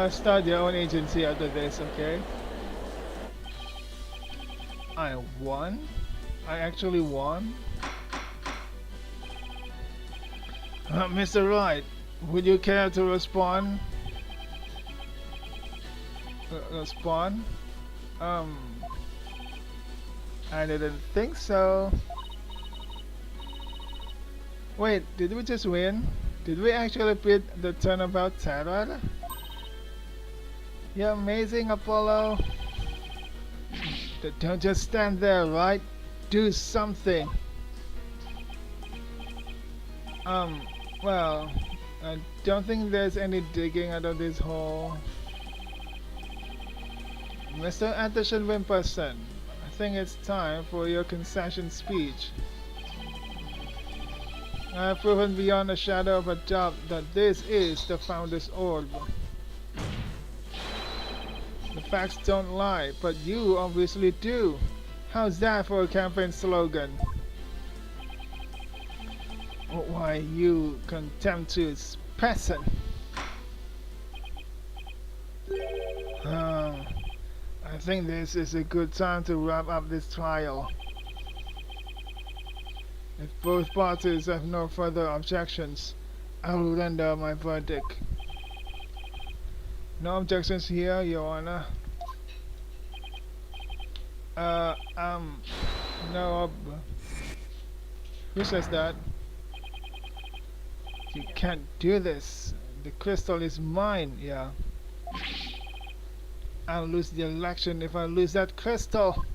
Start your own agency after this, okay? I won? I actually won? Mr. Wright, would you care to respond? Respond? I didn't think so. Wait, did we just win? Did we actually beat the turnabout terror? You're amazing, Apollo. Don't just stand there, right? Do something. Well, I don't think there's any digging out of this hole. Mr. Attention Wimperson, I think it's time for your concession speech. I have proven beyond a shadow of a doubt that this is the Founder's Orb. The facts don't lie, but you obviously do. How's that for a campaign slogan? Why, you contemptuous peasant! I think this is a good time to wrap up this trial. If both parties have no further objections, I will render my verdict. No objections here, Your Honor. No Who says that? You can't do this. The crystal is mine, yeah. I'll lose the election if I lose that crystal.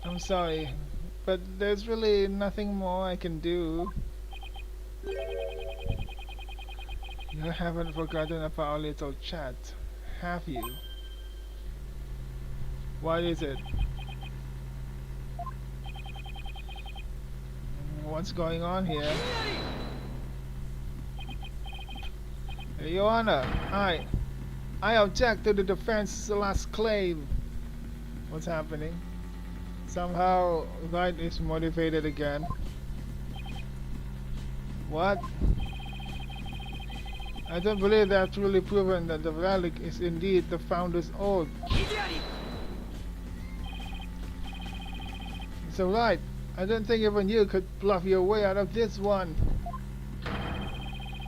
I'm sorry, but there's really nothing more I can do. You haven't forgotten about our little chat, have you? What is it? What's going on here? Your Honor, I object to the defense's last claim. What's happening? Somehow, Wright is motivated again. What? I don't believe they have truly proven that the relic is indeed the Founder's Orb. So Wright, I don't think even you could bluff your way out of this one.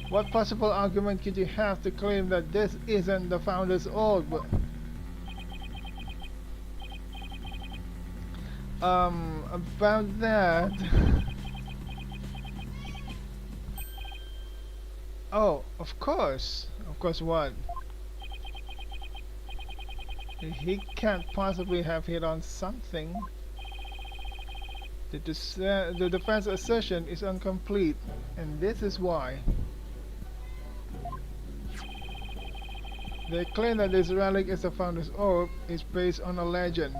What possible argument could you have to claim that this isn't the Founder's Orb? About that... Oh, of course. Of course what? He can't possibly have hit on something. The defense assertion is incomplete, and this is why. They claim that this relic is the Founder's Orb is based on a legend.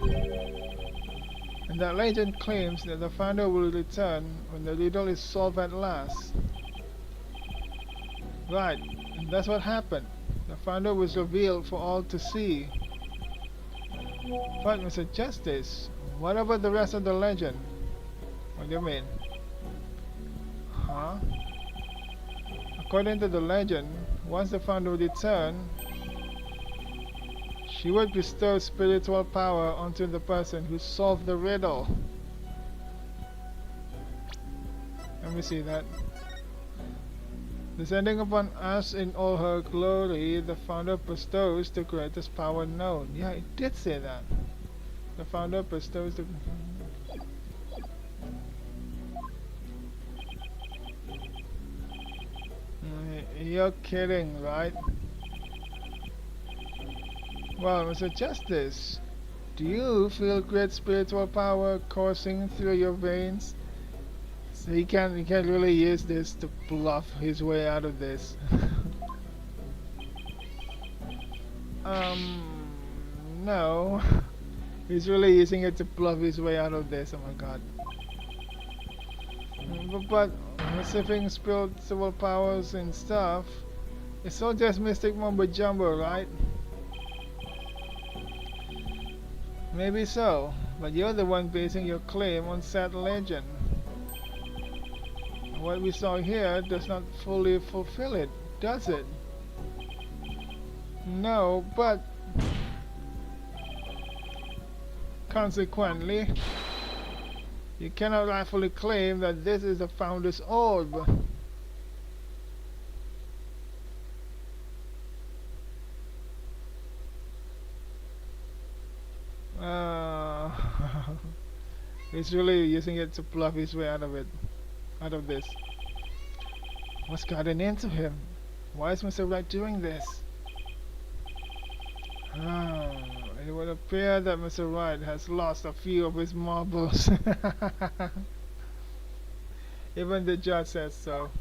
And that legend claims that the Founder will return when the riddle is solved at last. Right, and that's what happened. The Founder was revealed for all to see. But Mr. Justice, what about the rest of the legend? What do you mean? Huh? According to the legend, once the Founder returned, she would bestow spiritual power onto the person who solved the riddle. Let me see that. Descending upon us in all her glory, the Founder bestows the greatest power known. Yeah, it did say that. The Founder bestows the... You're kidding, right? Well, Mr. Justice, do you feel great spiritual power coursing through your veins? So he can't really use this to bluff his way out of this. No. He's really using it to bluff his way out of this, oh my god. But receiving spiritual powers and stuff, it's all just mystic mumbo jumbo, right? Maybe so, but you're the one basing your claim on said legend. What we saw here does not fully fulfill it, does it? No, but consequently, you cannot rightfully claim that this is the Founder's Orb. He's really using it to bluff his way out of it. Out of this. What's gotten into him? Why is Mr. Wright doing this? It would appear that Mr. Wright has lost a few of his marbles. Even the judge says so.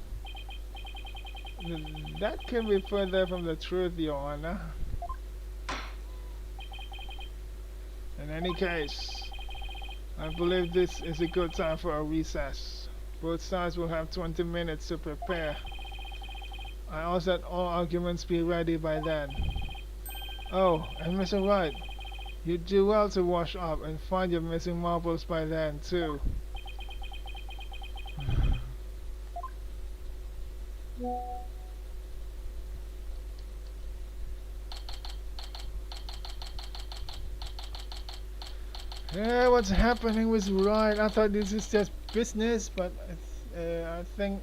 That can be further from the truth, Your Honor. In any case, I believe this is a good time for a recess. Both sides will have 20 minutes to prepare. I ask that all arguments be ready by then. Oh, and Mr. Wright, you do well to wash up and find your missing marbles by then, too. Yeah, what's happening with Wright? I thought this is just business, but I think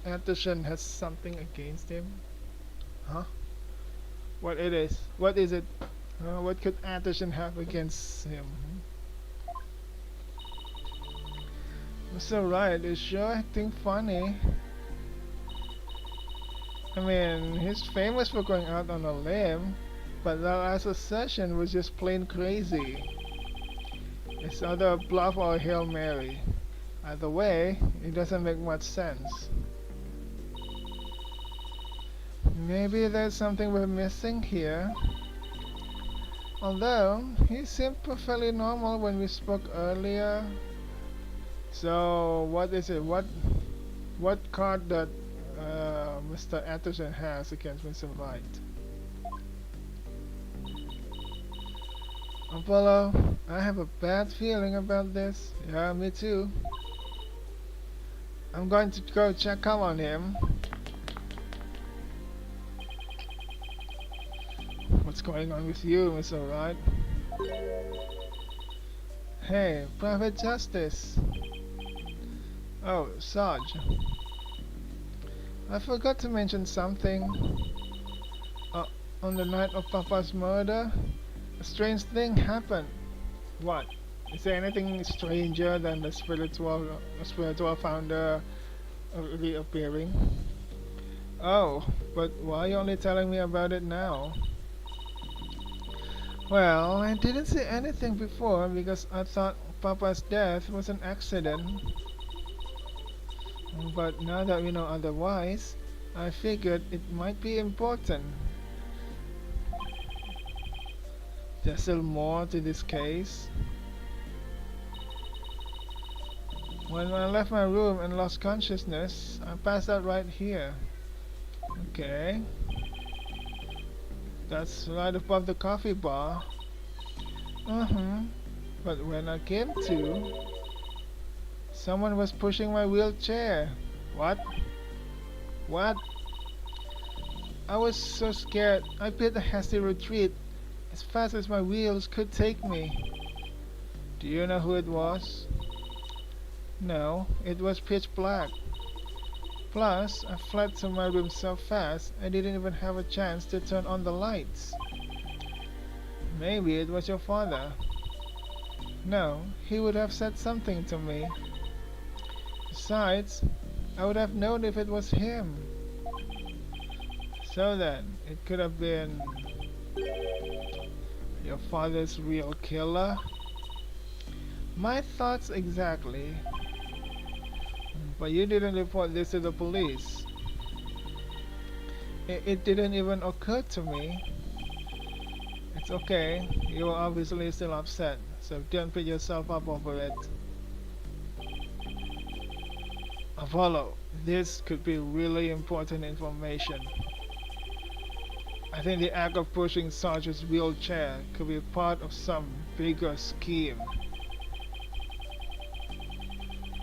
Anderson has something against him. Huh? What it is? What is it? What could Anderson have against him? Mr. Wright is sure acting funny. I mean, he's famous for going out on a limb, but that last session was just plain crazy. It's either a bluff or a Hail Mary. Either way, it doesn't make much sense. Maybe there's something we're missing here. Although, he seemed perfectly normal when we spoke earlier. So, what is it? What card that Mr. Anderson has against Mr. Wright? Apollo, I have a bad feeling about this. Yeah, me too. I'm going to go check up on him. What's going on with you, Mr. Wright? Hey, Private Justice. Oh, Sarge. I forgot to mention something. On the night of Papa's murder, a strange thing happened. What? Is there anything stranger than the spiritual founder reappearing? Oh, but why are you only telling me about it now? Well, I didn't say anything before because I thought Papa's death was an accident. But now that we know otherwise, I figured it might be important. there's still more to this case. When I left my room and lost consciousness, I passed out right here. Okay. That's right above the coffee bar. But when I came to, someone was pushing my wheelchair. What? What? I was so scared, I made a hasty retreat as fast as my wheels could take me. Do you know who it was? No, it was pitch black. Plus, I fled to my room so fast, I didn't even have a chance to turn on the lights. Maybe it was your father. No, he would have said something to me. Besides, I would have known if it was him. So then, it could have been your father's real killer? My thoughts exactly. But you didn't report this to the police. It didn't even occur to me. It's okay, you are obviously still upset, so don't beat yourself up over it. Apollo, this could be really important information. I think the act of pushing Sarge's wheelchair could be part of some bigger scheme.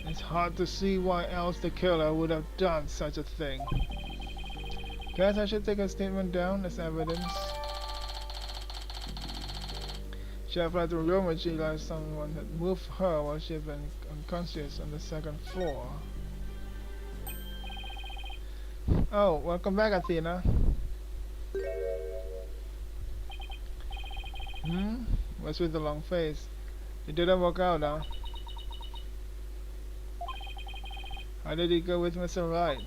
It's hard to see why else the killer would have done such a thing. Guess I should take a statement down as evidence. She had fled to the room when she realized someone had moved her while she had been unconscious on the second floor. Oh, welcome back, Athena. What's with the long face? It didn't work out, huh? How did he go with Mr. Right?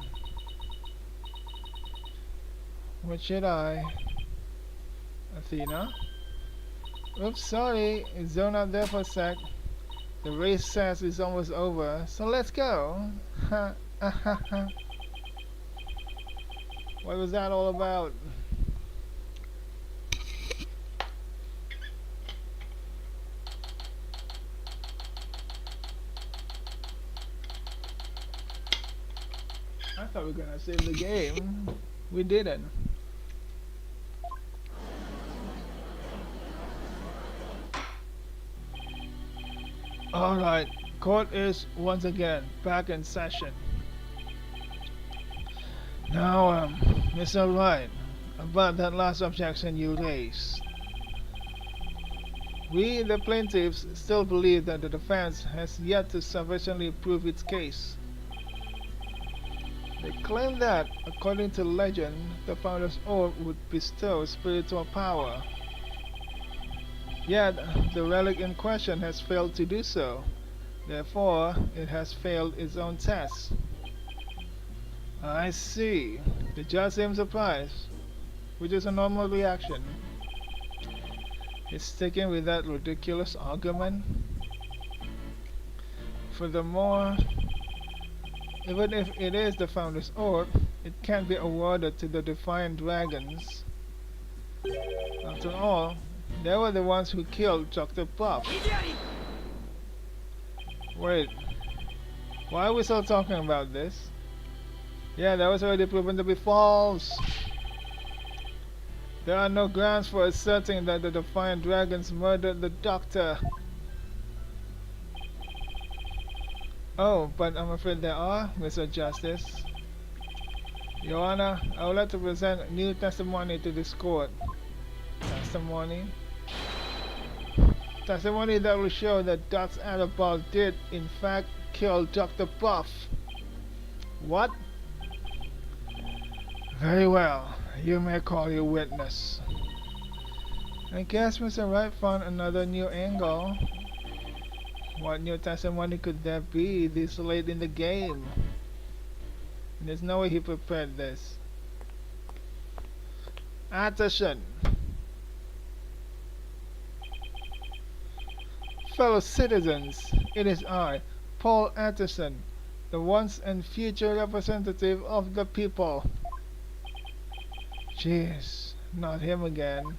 What should I? Athena? Oops, sorry. Zone out there for a sec. The race says it's almost over, so let's go. Ha ha ha. What was that all about? I thought we were gonna save the game. We didn't. Alright, court is once again back in session. Now, Mr. Wright, about that last objection you raised. We, the plaintiffs, still believe that the defense has yet to sufficiently prove its case. They claim that, according to legend, the Founder's Orb would bestow spiritual power. Yet, the relic in question has failed to do so. Therefore, it has failed its own test. I see. The judge seems surprised, which is a normal reaction. He's sticking with that ridiculous argument. Furthermore, even if it is the Founder's Orb, it can't be awarded to the Defiant Dragons. After all, they were the ones who killed Dr. Puff. Wait, why are we still talking about this? Yeah, that was already proven to be false. There are no grounds for asserting that the Defiant Dragons murdered the Doctor. Oh, but I'm afraid there are, Mr. Justice. Your Honor, I would like to present new testimony to this court. Testimony? Testimony that will show that Dot's Annabelle did, in fact, kill Dr. Puff. What? Very well. You may call your witness. I guess Mr. Wright found another new angle. What new testimony could there be this late in the game? There's no way he prepared this. Attention! Fellow citizens, it is I, Paul Anderson, the once and future representative of the people. Jeez, not him again.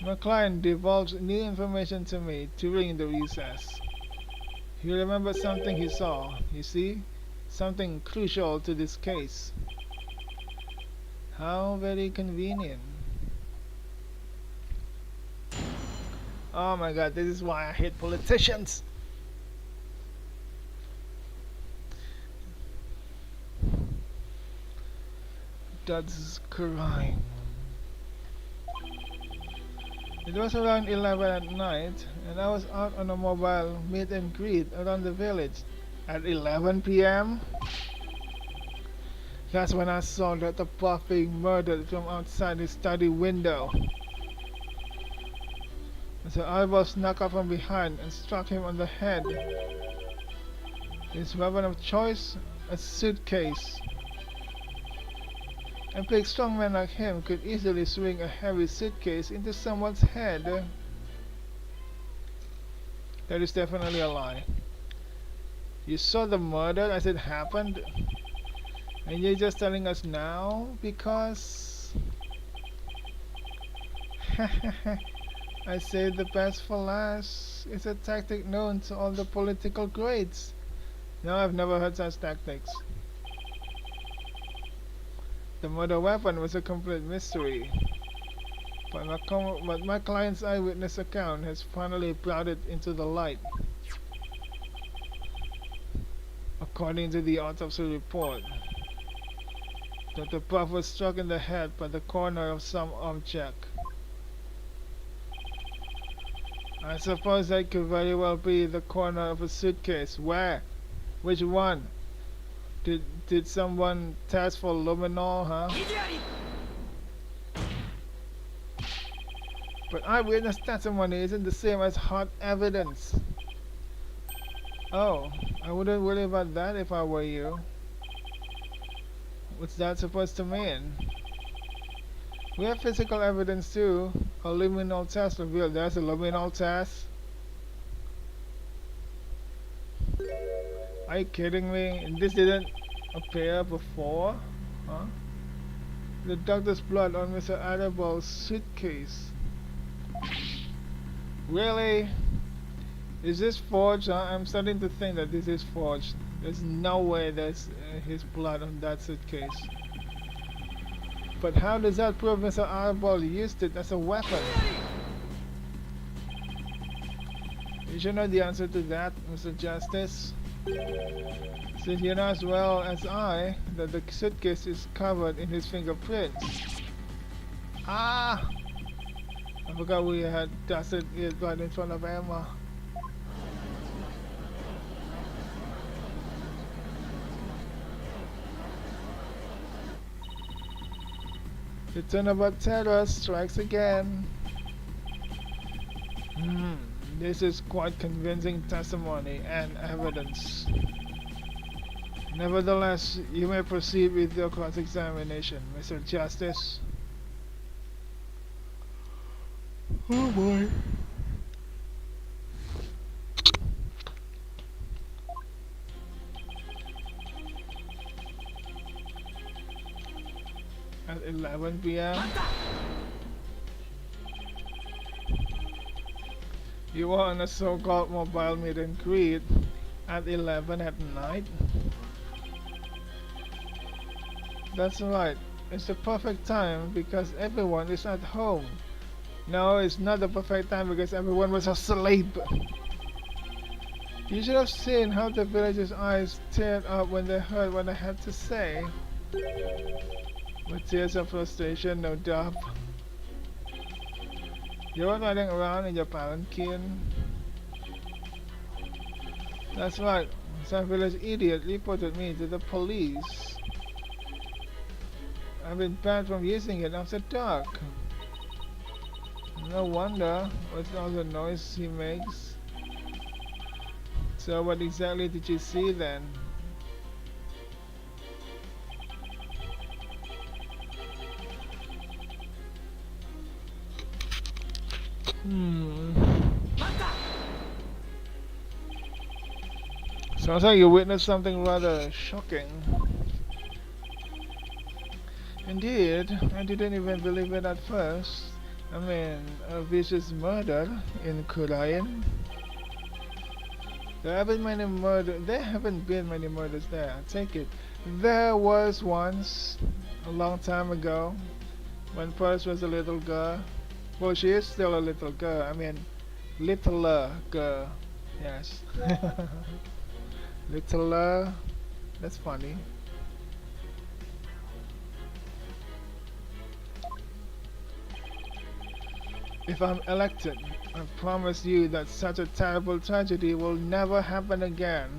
My client divulged new information to me during the recess. He remembered something he saw, you see? Something crucial to this case. How very convenient. Oh my god, this is why I hate politicians! That's Khura'in. It was around 11 at night, and I was out on a mobile meet and greet around the village. At 11 p.m.? That's when I saw Dr. Puff being murdered from outside his study window. His eyeball snuck up from behind and struck him on the head. His weapon of choice? A suitcase. A big strong man like him could easily swing a heavy suitcase into someone's head. That is definitely a lie. You saw the murder as it happened? And you're just telling us now? Because... I saved the best for last. It's a tactic known to all the political grades. No, I've never heard such tactics. The murder weapon was a complete mystery, but my client's eyewitness account has finally brought it into the light. According to the autopsy report, Dr. Puff was struck in the head by the corner of some object. I suppose that could very well be the corner of a suitcase. Where? Which one? Did someone test for luminol, huh? But eyewitness testimony isn't the same as hard evidence. Oh, I wouldn't worry about that if I were you. What's that supposed to mean? We have physical evidence too. A luminol test revealed there's a luminol test. Are you kidding me? And this didn't appear before? Huh? The doctor's blood on Mr. Arabal's suitcase. Really? Is this forged? Huh? I'm starting to think that this is forged. There's no way there's his blood on that suitcase. But how does that prove Mr. Arabal used it as a weapon? You should know the answer to that, Mr. Justice. Since you know as well as I that the suitcase is covered in his fingerprints. Ah! I forgot we had dusted it right in front of Emma. The turnabout terror strikes again. This is quite convincing testimony and evidence. Nevertheless, you may proceed with your cross-examination, Mr. Justice. Oh boy. At 11 p.m. You were on a so-called mobile meet and greet at 11 at night? That's right. It's the perfect time because everyone is at home. No, it's not the perfect time because everyone was asleep. You should have seen how the villagers' eyes teared up when they heard what I had to say. With tears of frustration, no doubt. You were riding around in your palanquin. That's right. Some village idiot reported me to the police. I've been banned from using it after dark. No wonder, with all the noise he makes. So what exactly did you see then? Sounds like you witnessed something rather shocking. Indeed, I didn't even believe it at first. I mean, a vicious murder in Khura'in. There haven't been many murders there. I take it. There was once, a long time ago, when Pearls was a little girl. Well, she is still a little girl. I mean, littler girl. Yes. Littler. That's funny. If I'm elected, I promise you that such a terrible tragedy will never happen again.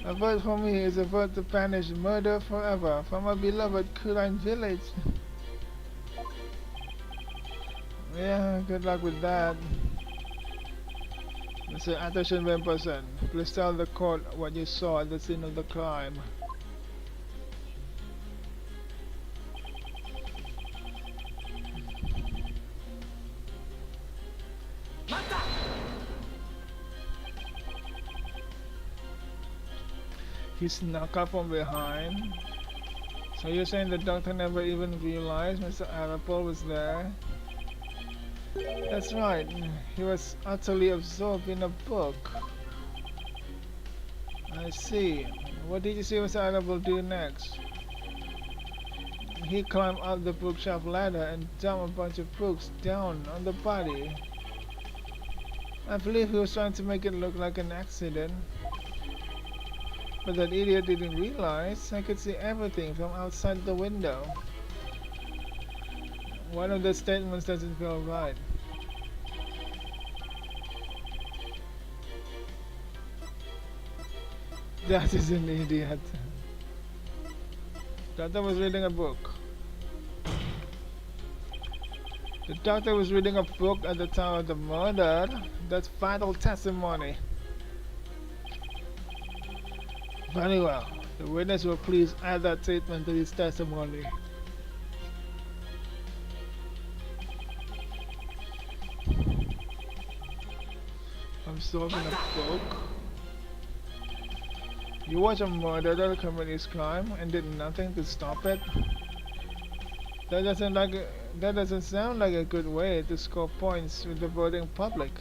A vote for me is a vote to banish murder forever from our beloved Khura'in village. Yeah, good luck with that. Mr. Attention person, please tell the court what you saw at the scene of the crime. He snuck up from behind. So you're saying the doctor never even realized Mr. Arapol was there? That's right. He was utterly absorbed in a book. I see. What did you see Mr. Arapol do next? He climbed up the bookshelf ladder and dumped a bunch of books down on the body. I believe he was trying to make it look like an accident. But that idiot didn't realize I could see everything from outside the window. One of the statements doesn't feel right. That is an idiot. The doctor was reading a book. The doctor was reading a book at the time of the murder. That's vital testimony. Very well. The witness will please add that statement to his testimony. Absorbed in a book. You watch a murderer commit his crime and did nothing to stop it? That doesn't sound like a good way to score points with the voting public.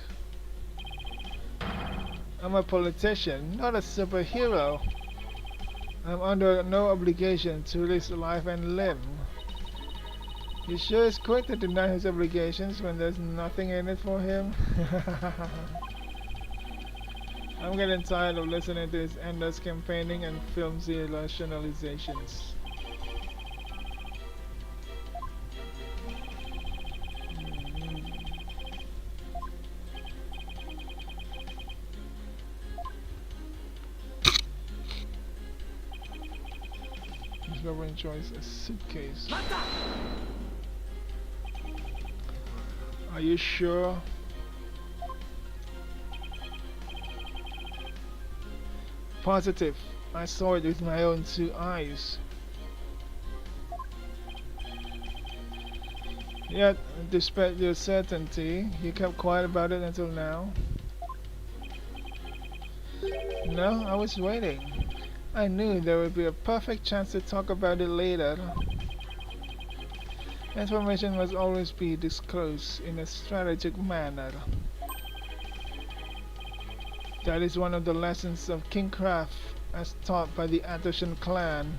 I'm a politician, not a superhero. I'm under no obligation to risk life and limb. He sure is quick to deny his obligations when there's nothing in it for him. I'm getting tired of listening to his endless campaigning and filmsy rationalizations. Discovering choice a suitcase. Are you sure? Positive. I saw it with my own two eyes. Yet, despite your certainty, you kept quiet about it until now. No, I was waiting. I knew there would be a perfect chance to talk about it later. Information must always be disclosed in a strategic manner. That is one of the lessons of Kingcraft as taught by the Anderson clan.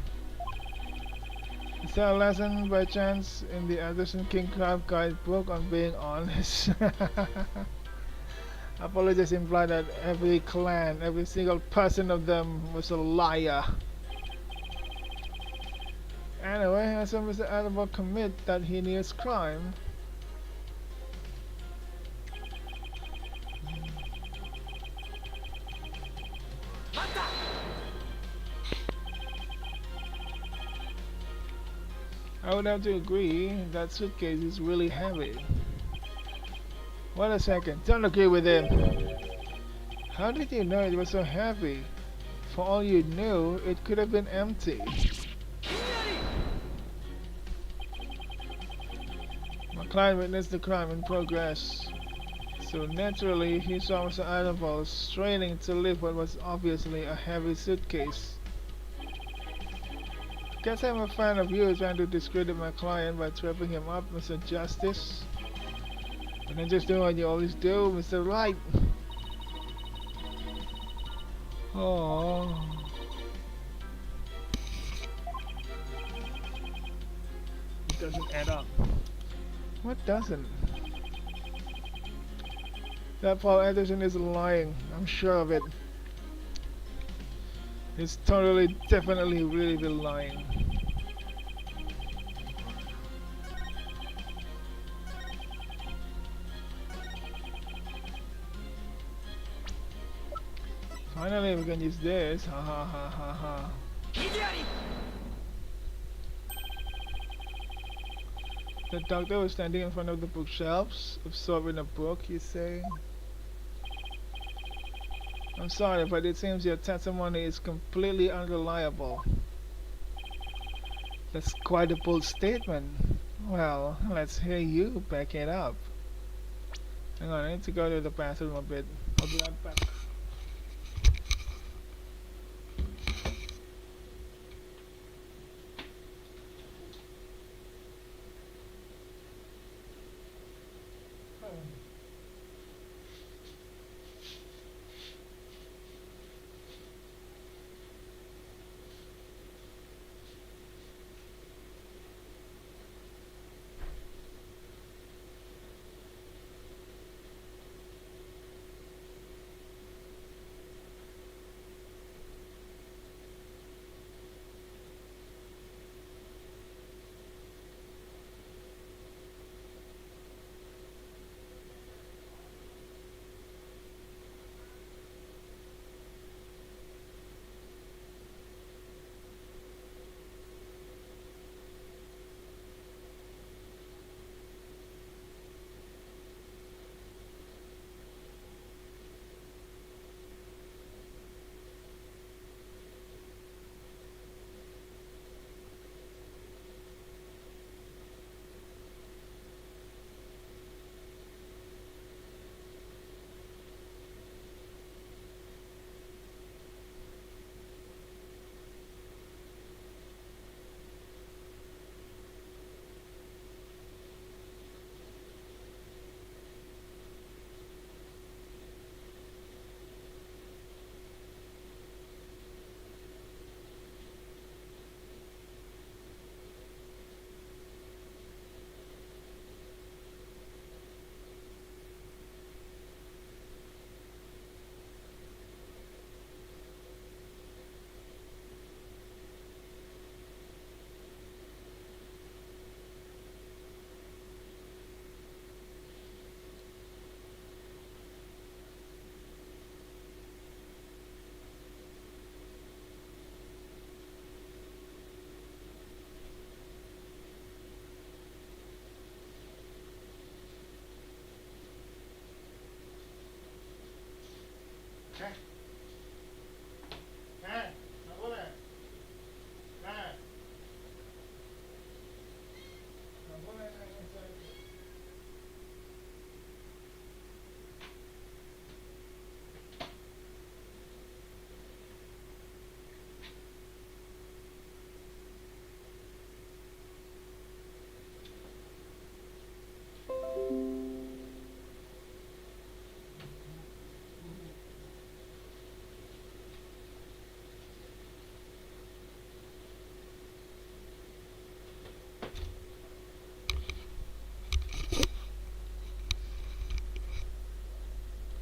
Is there a lesson by chance in the Anderson Kingcraft guidebook on being honest? Apologies imply that every clan, every single person of them was a liar. Anyway, I saw Mr. Adamo commit that heinous crime. I would have to agree that suitcase is really heavy. Wait a second, don't agree with him. How did you know it was so heavy? For all you knew, it could have been empty. My client witnessed the crime in progress. So naturally, he saw Mr. Adamo straining to lift what was obviously a heavy suitcase. Guess I'm a fan of you trying to discredit my client by tripping him up, Mr. Justice. And then just do what you always do, Mr. Right. Oh, it doesn't add up. What doesn't? That Paul Anderson is lying. I'm sure of it. He's totally, definitely, really be lying. Finally, we can use this. Ha ha ha ha ha. The doctor was standing in front of the bookshelves, absorbing a book, you say? I'm sorry, but it seems your testimony is completely unreliable. That's quite a bold statement. Well, let's hear you back it up. Hang on, I need to go to the bathroom a bit. I'll be right back.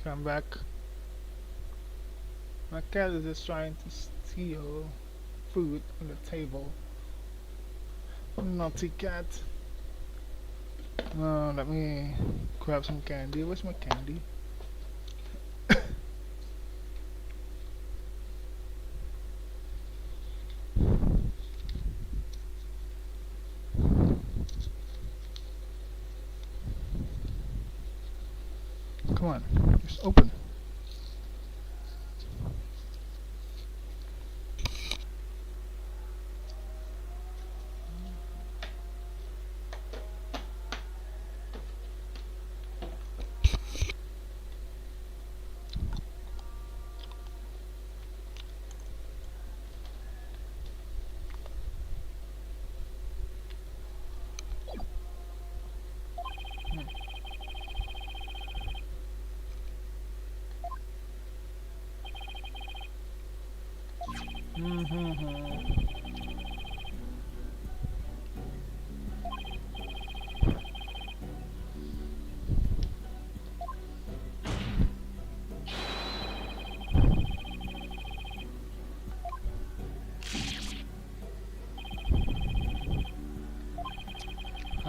Come back. My cat is just trying to steal food on the table. Naughty cat. Let me grab some candy. Where's my candy? Come on, just open.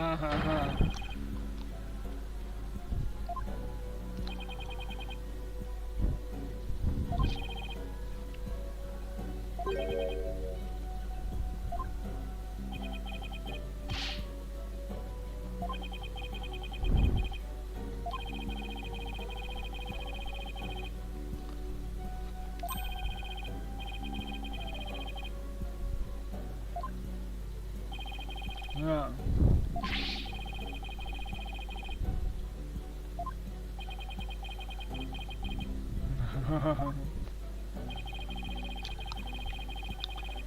Ha ha ha. Yeah.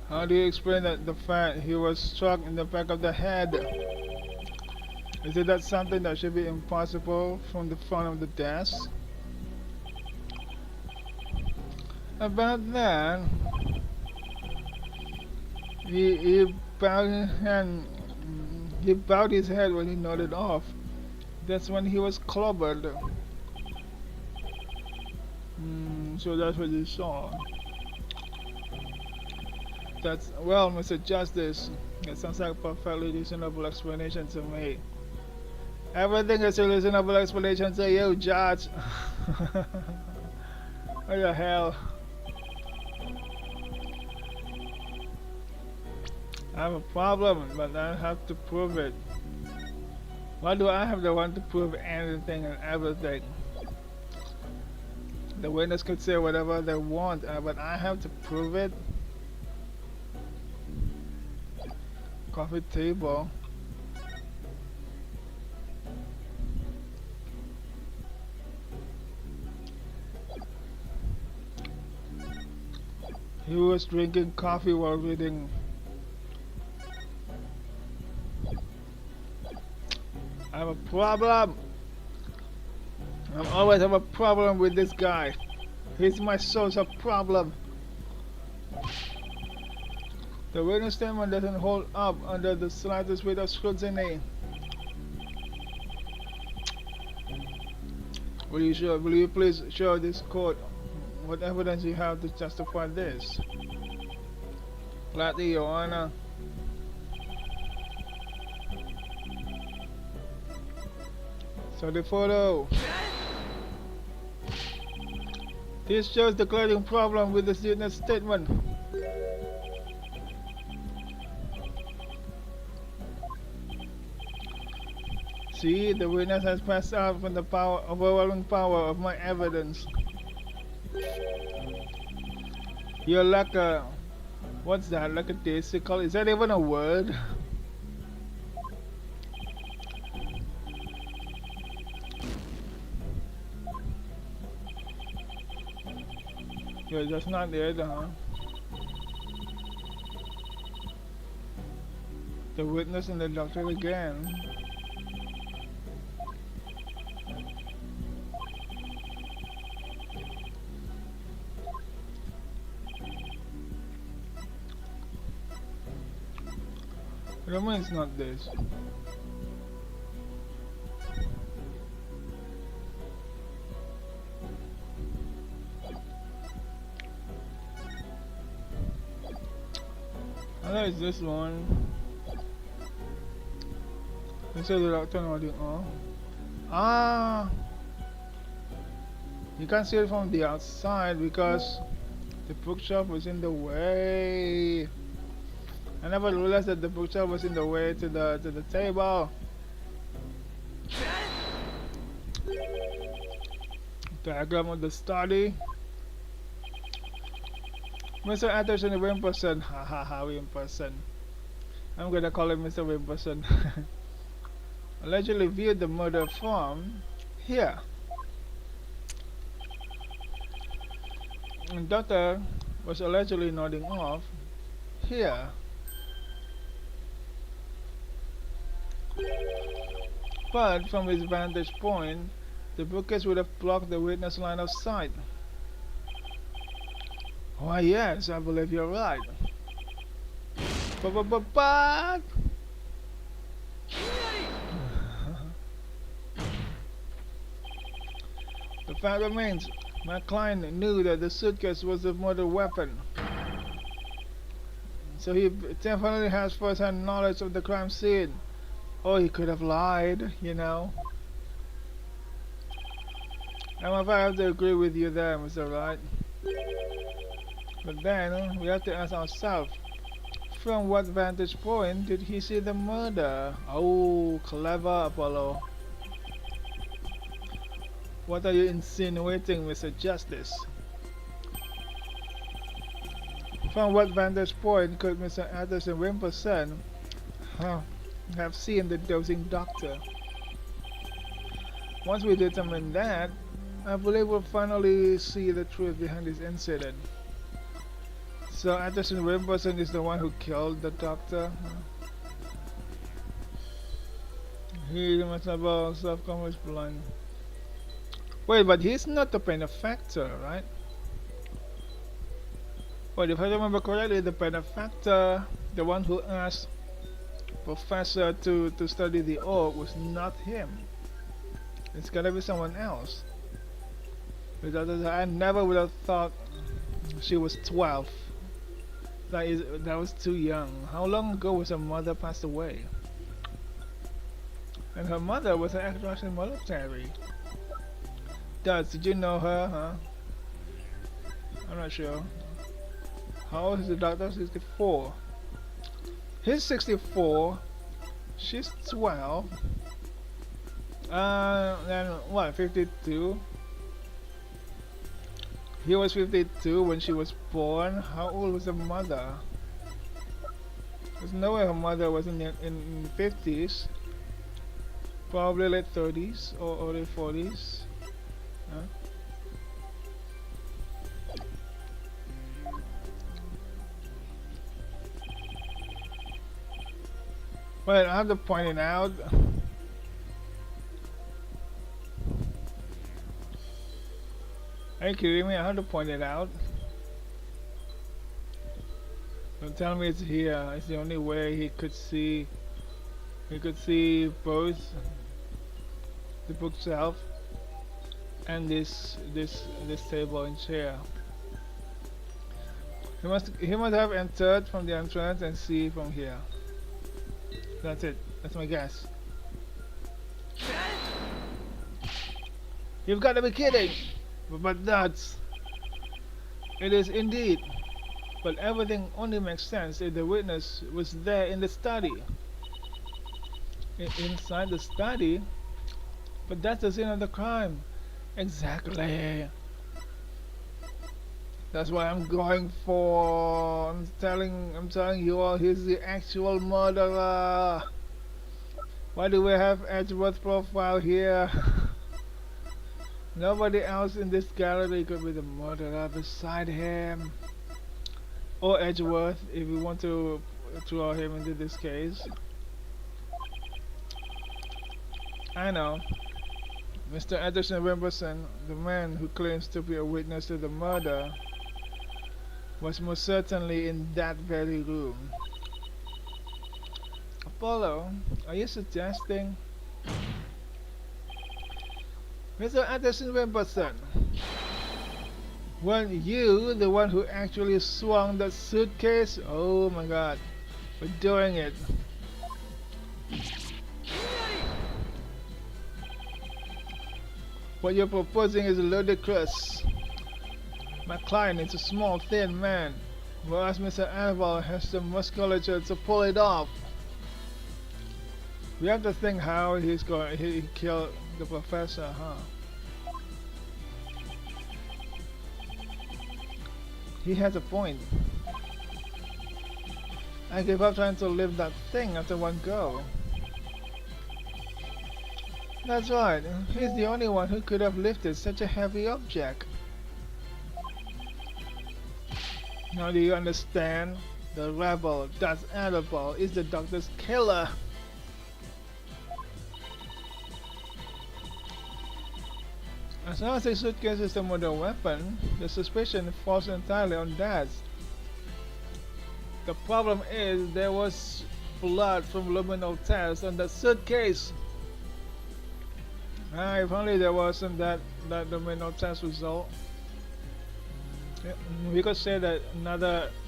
How do you explain that the fact he was struck in the back of the head? Is it that something that should be impossible from the front of the desk? About that, he bowed his hand. He bowed his head when he nodded off. That's when he was clobbered. So that's what you saw. That's well, Mr. Justice. It sounds like a perfectly reasonable explanation to me. Everything is a reasonable explanation to you, Judge. What the hell? I have a problem, but I have to prove it. Why do I have the one to prove anything and everything? The witness could say whatever they want, but I have to prove it. Coffee table. He was drinking coffee while reading. I have a problem. I always have a problem with this guy. He's my source of problem. The witness statement doesn't hold up under the slightest bit of scrutiny. Will you please show this court what evidence you have to justify this? Gladly, Your Honor. So the photo. This shows the glaring problem with the witness statement. See, the witness has passed out from the overwhelming power of my evidence. You're like a, what's that? Like a daisical? Is that even a word? Yeah, that's not it, huh? The witness and the doctor again. What do you mean it's not this? I thought it's this one. They said the doctor nodding off. Ah! You can't see it from the outside because the bookshelf was in the way. I never realized that the bookshelf was in the way to the table. Diagram of the study. Mr. Anderson Wimperson. Hahaha, Wimperson. I'm gonna call him Mr. Wimperson. Allegedly viewed the murder from here. And doctor was allegedly nodding off here. But from his vantage point, the bookcase would have blocked the witness line of sight. Why yes, I believe you're right. But the fact remains, my client knew that the suitcase was the murder weapon. So he definitely has first-hand knowledge of the crime scene. Or he could have lied, you know. And if I have to agree with you there, Mr. Wright. But then we have to ask ourselves, from what vantage point did he see the murder? Oh, clever Apollo. What are you insinuating, Mr. Justice? From what vantage point could Mr. Anderson Wimperson have seen the dosing doctor? Once we determine that, I believe we'll finally see the truth behind this incident. So Anderson Wimperson is the one who killed the doctor? He must have a self-conscious blind. Wait, but he's not the benefactor, right? Wait, if I remember correctly, the benefactor, the one who asked Professor to study the orb, was not him. It's gotta be someone else. Because I never would have thought she was 12. That was too young. How long ago was her mother passed away? And her mother was an actress in military. Did you know her, huh? I'm not sure. How old is the doctor? 64. He's 64. She's 12. Then what? 52. He was 52 when she was born. How old was the mother? There's no way her mother was in the 50s. Probably late 30s or early 40s. Huh? But I have to point it out. Are you kidding me? I have to point it out. Don't tell me it's here. It's the only way he could see. He could see both the bookshelf and this table and chair. He must have entered from the entrance and see from here. That's it. That's my guess. You've got to be kidding! But that's... It is indeed. But everything only makes sense if the witness was there in the study. Inside the study? But that's the scene of the crime. Exactly. That's why I'm going for... I'm telling you all, he's the actual murderer. Why do we have Edgeworth profile here? Nobody else in this gallery could be the murderer beside him. Or Edgeworth, if we want to throw him into this case. I know. Mr. Anderson Wimperson, the man who claims to be a witness to the murder, was most certainly in that very room. Apollo, are you suggesting? Mr. Anderson Wimperson, weren't you the one who actually swung that suitcase? Oh my god, we're doing it. What you're proposing is ludicrous. My client is a small, thin man, whereas Mr. Annabelle has the musculature to pull it off. We have to think how he killed the professor, huh? He has a point. I gave up trying to lift that thing after one go. That's right, he's the only one who could have lifted such a heavy object. Now do you understand? The rebel, that's Annabelle, is the doctor's killer. As long as the suitcase is the murder weapon, the suspicion falls entirely on that. The problem is there was blood from luminol test on that suitcase. If only there wasn't that luminol test result. Yeah, we could say that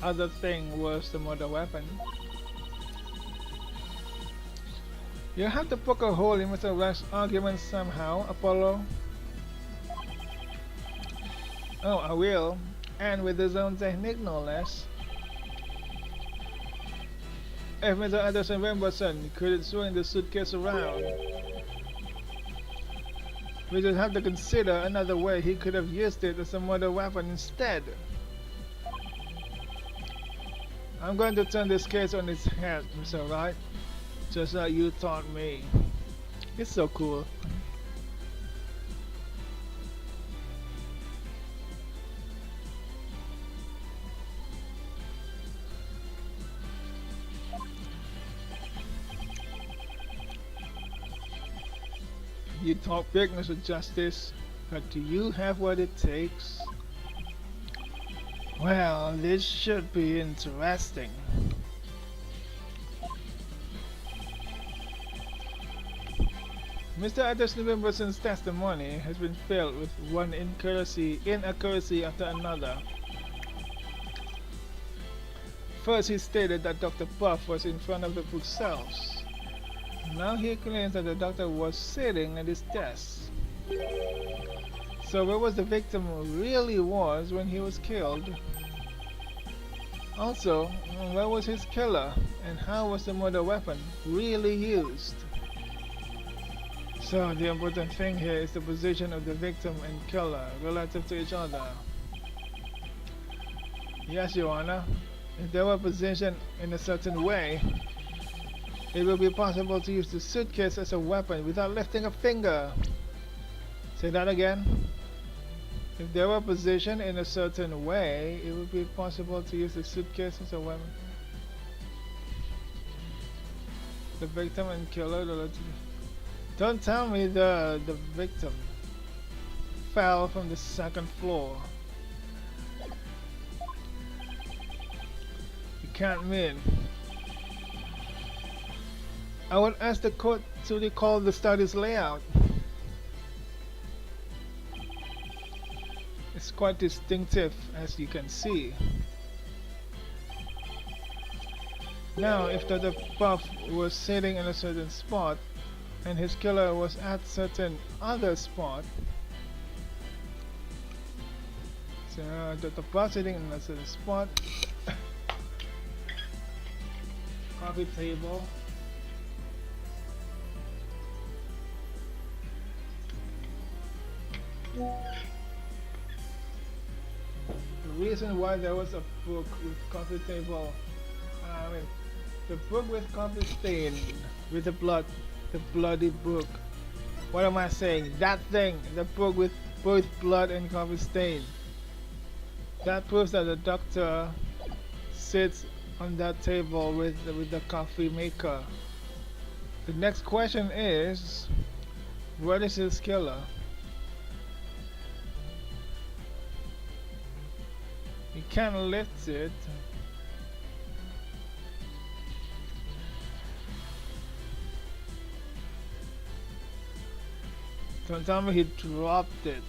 other thing was the murder weapon. You have to poke a hole in Mr. Rack's argument somehow, Apollo. Oh, I will. And with his own technique, no less. If Mr. Anderson Ramberson could swing the suitcase around, we would have to consider another way he could have used it as a murder weapon instead. I'm going to turn this case on its head, Mr. Wright, just like you taught me. It's so cool. You talk big, Mr. Justice, but do you have what it takes? Well, this should be interesting. Mr. Anderson Wimberson's testimony has been filled with one inaccuracy after another. First, he stated that Dr. Puff was in front of the bookshelves. Now he claims that the doctor was sitting at his desk. So where was the victim really was when he was killed? Also, where was his killer, and how was the murder weapon really used? So the important thing here is the position of the victim and killer relative to each other. Yes, Your Honor. If they were positioned in a certain way, it will be possible to use the suitcase as a weapon without lifting a finger. Say that again. If they were positioned in a certain way, it would be possible to use the suitcase as a weapon. The victim and killer relative. Don't tell me the victim fell from the second floor. You can't mean. I would ask the court to recall the study's layout. It's quite distinctive, as you can see. Now, if Dr. Puff was sitting in a certain spot, and his killer was at certain other spot, so Dr. Puff sitting in a certain spot, coffee table. The reason why there was a book with coffee table, the book with coffee stain, with the bloody book. What am I saying? That thing, the book with both blood and coffee stain. That proves that the doctor sits on that table with the coffee maker. The next question is, what is his killer? He can't lift it. Don't tell me he dropped it.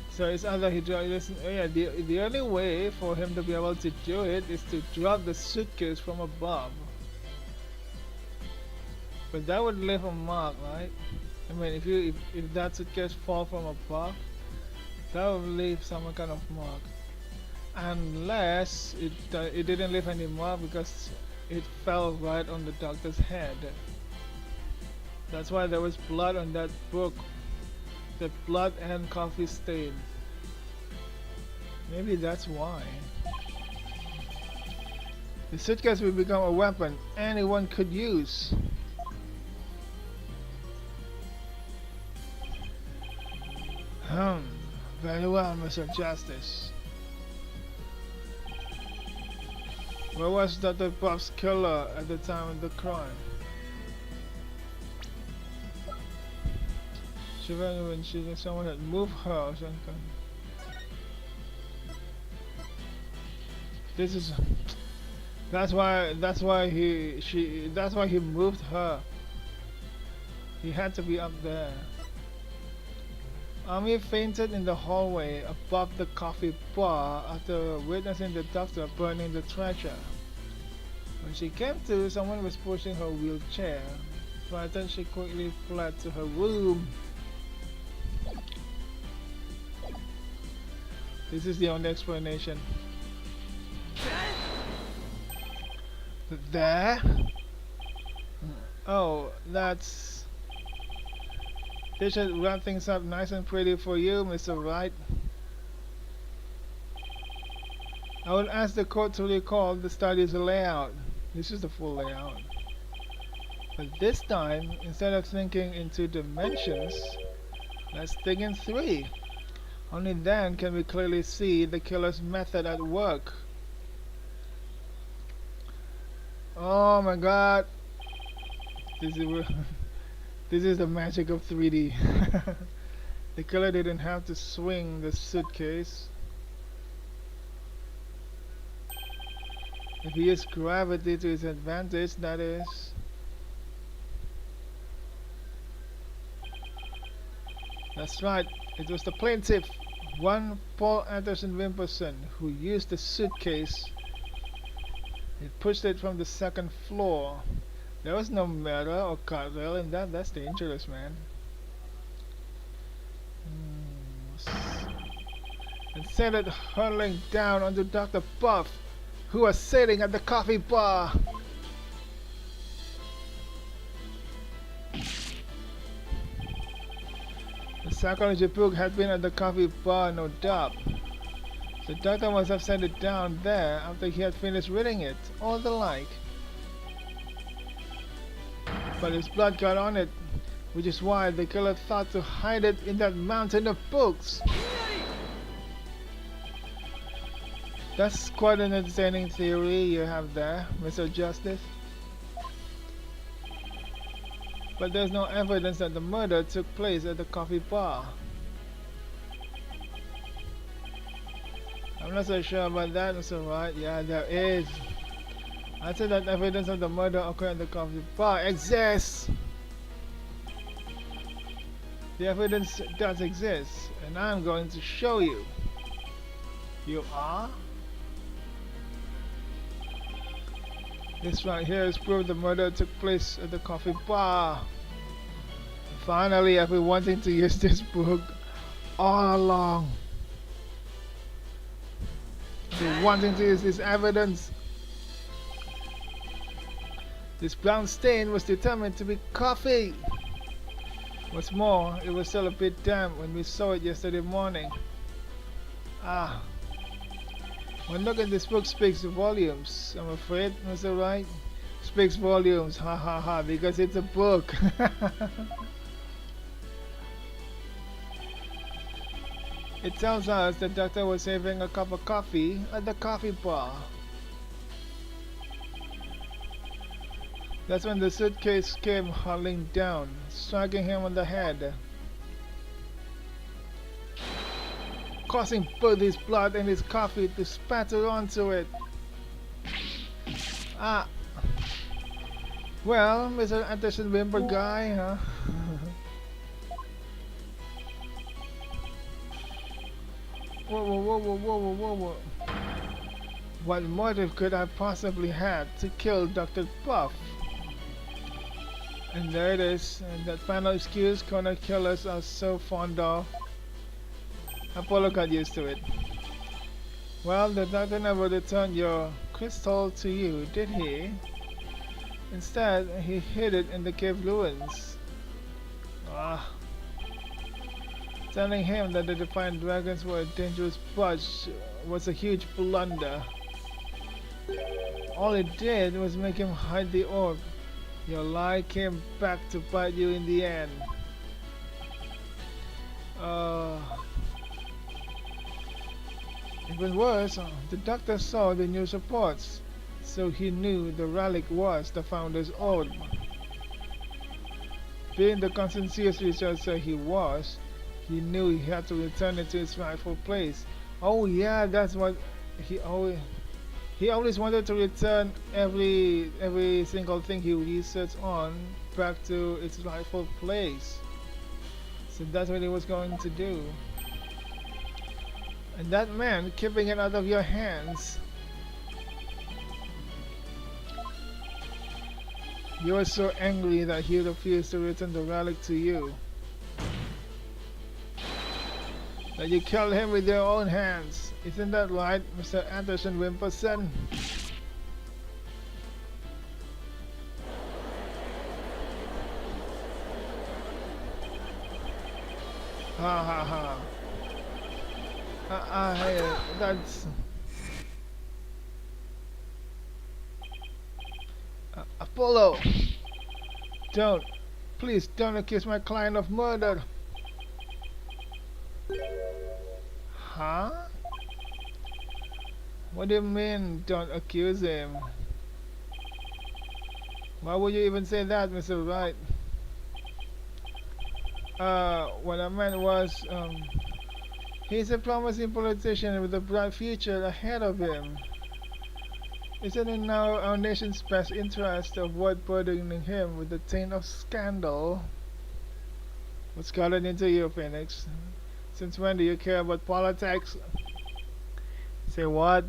So it's either he dropped it. Yeah, the only way for him to be able to do it is to drop the suitcase from above. But that would leave a mark, right? I mean, if that suitcase fall from above, that would leave some kind of mark. Unless it didn't leave any mark because it fell right on the doctor's head. That's why there was blood on that book. The blood and coffee stain. Maybe that's why. The suitcase will become a weapon anyone could use. Very well, Mr. Justice. Where was Dr. Puff's killer at the time of the crime? She ran when someone had moved her or something. This is that's why he moved her. He had to be up there. Ami fainted in the hallway above the coffee bar after witnessing the doctor burning the treasure. When she came to, someone was pushing her wheelchair. Frightened, she quickly fled to her room. This is the only explanation. There? Oh, that's... They should wrap things up nice and pretty for you, Mr. Wright. I would ask the court to recall the study's layout. This is the full layout. But this time, instead of thinking in 2 dimensions, let's think in 3. Only then can we clearly see the killer's method at work. Oh my god! This is this is the magic of 3D. The killer didn't have to swing the suitcase. If he used gravity to his advantage, that is. That's right, it was the plaintiff, one Paul Anderson Wimperson, who used the suitcase. He pushed it from the 2nd floor. There was no mirror or guardrail in that. That's dangerous, man. And sent it hurtling down onto Dr. Buff, who was sitting at the coffee bar. The psychology book had been at the coffee bar, no doubt. The doctor must have sent it down there after he had finished reading it, or the like. But his blood got on it, which is why the killer thought to hide it in that mountain of books. That's quite an entertaining theory you have there, Mr. Justice. But there's no evidence that the murder took place at the coffee bar. I'm not so sure about that, Mr. Wright. Yeah, there is. I said that evidence of the murder occurred at the coffee bar exists. The evidence does exist, and I'm going to show you. You are? This right here is proof the murder took place at the coffee bar. Finally, I've been wanting to use this book all along. I've been wanting to use this evidence. This brown stain was determined to be coffee. What's more, it was still a bit damp when we saw it yesterday morning. Ah. One look at this book speaks volumes, I'm afraid, Mr. Wright. Speaks volumes, ha ha ha, because it's a book. It tells us the doctor was having a cup of coffee at the coffee bar. That's when the suitcase came hurtling down, striking him on the head, causing both his blood and his coffee to spatter onto it. Ah. Well, Mr. Anderson Wimper guy, huh? Whoa, whoa, whoa, whoa, whoa, whoa, whoa. What motive could I possibly have to kill Dr. Puff? And there it is, and that final excuse corner killers are so fond of. Apollo got used to it. Well, the doctor never returned your crystal to you, did he? Instead, he hid it in the cave ruins. Ah. Telling him that the Defiant Dragons were a dangerous bunch was a huge blunder. All it did was make him hide the orb. Your lie came back to bite you in the end. Even worse, the doctor saw the news reports, so he knew the relic was the Founder's orb. Being the conscientious researcher he was, he knew he had to return it to its rightful place. Oh yeah, that's what he always wanted to return every single thing he researched on back to its rightful place. So that's what he was going to do. And that meant keeping it out of your hands. You were so angry that he refused to return the relic to you, that you killed him with your own hands. Isn't that right, Mr. Anderson Wimperson? Ha ha ha. Hey, that's... Apollo! Don't. Please don't accuse my client of murder. Huh? What do you mean, don't accuse him? Why would you even say that, Mr. Wright? What I meant was, he's a promising politician with a bright future ahead of him. Isn't it now our nation's best interest to avoid burdening him with the taint of scandal? What's gotten into you, Phoenix? Since when do you care about politics? Say what?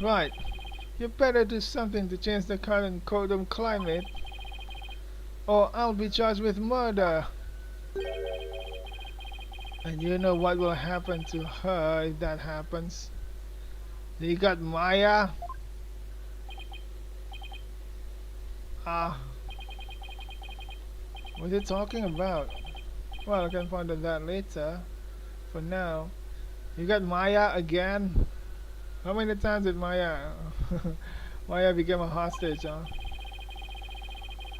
Right. You better do something to change the current Kodum climate, or I'll be charged with murder. And you know what will happen to her if that happens? You got Maya? Ah, what are you talking about? Well, I can find out that later. For now, you got Maya again? How many times did Maya Maya became a hostage, huh?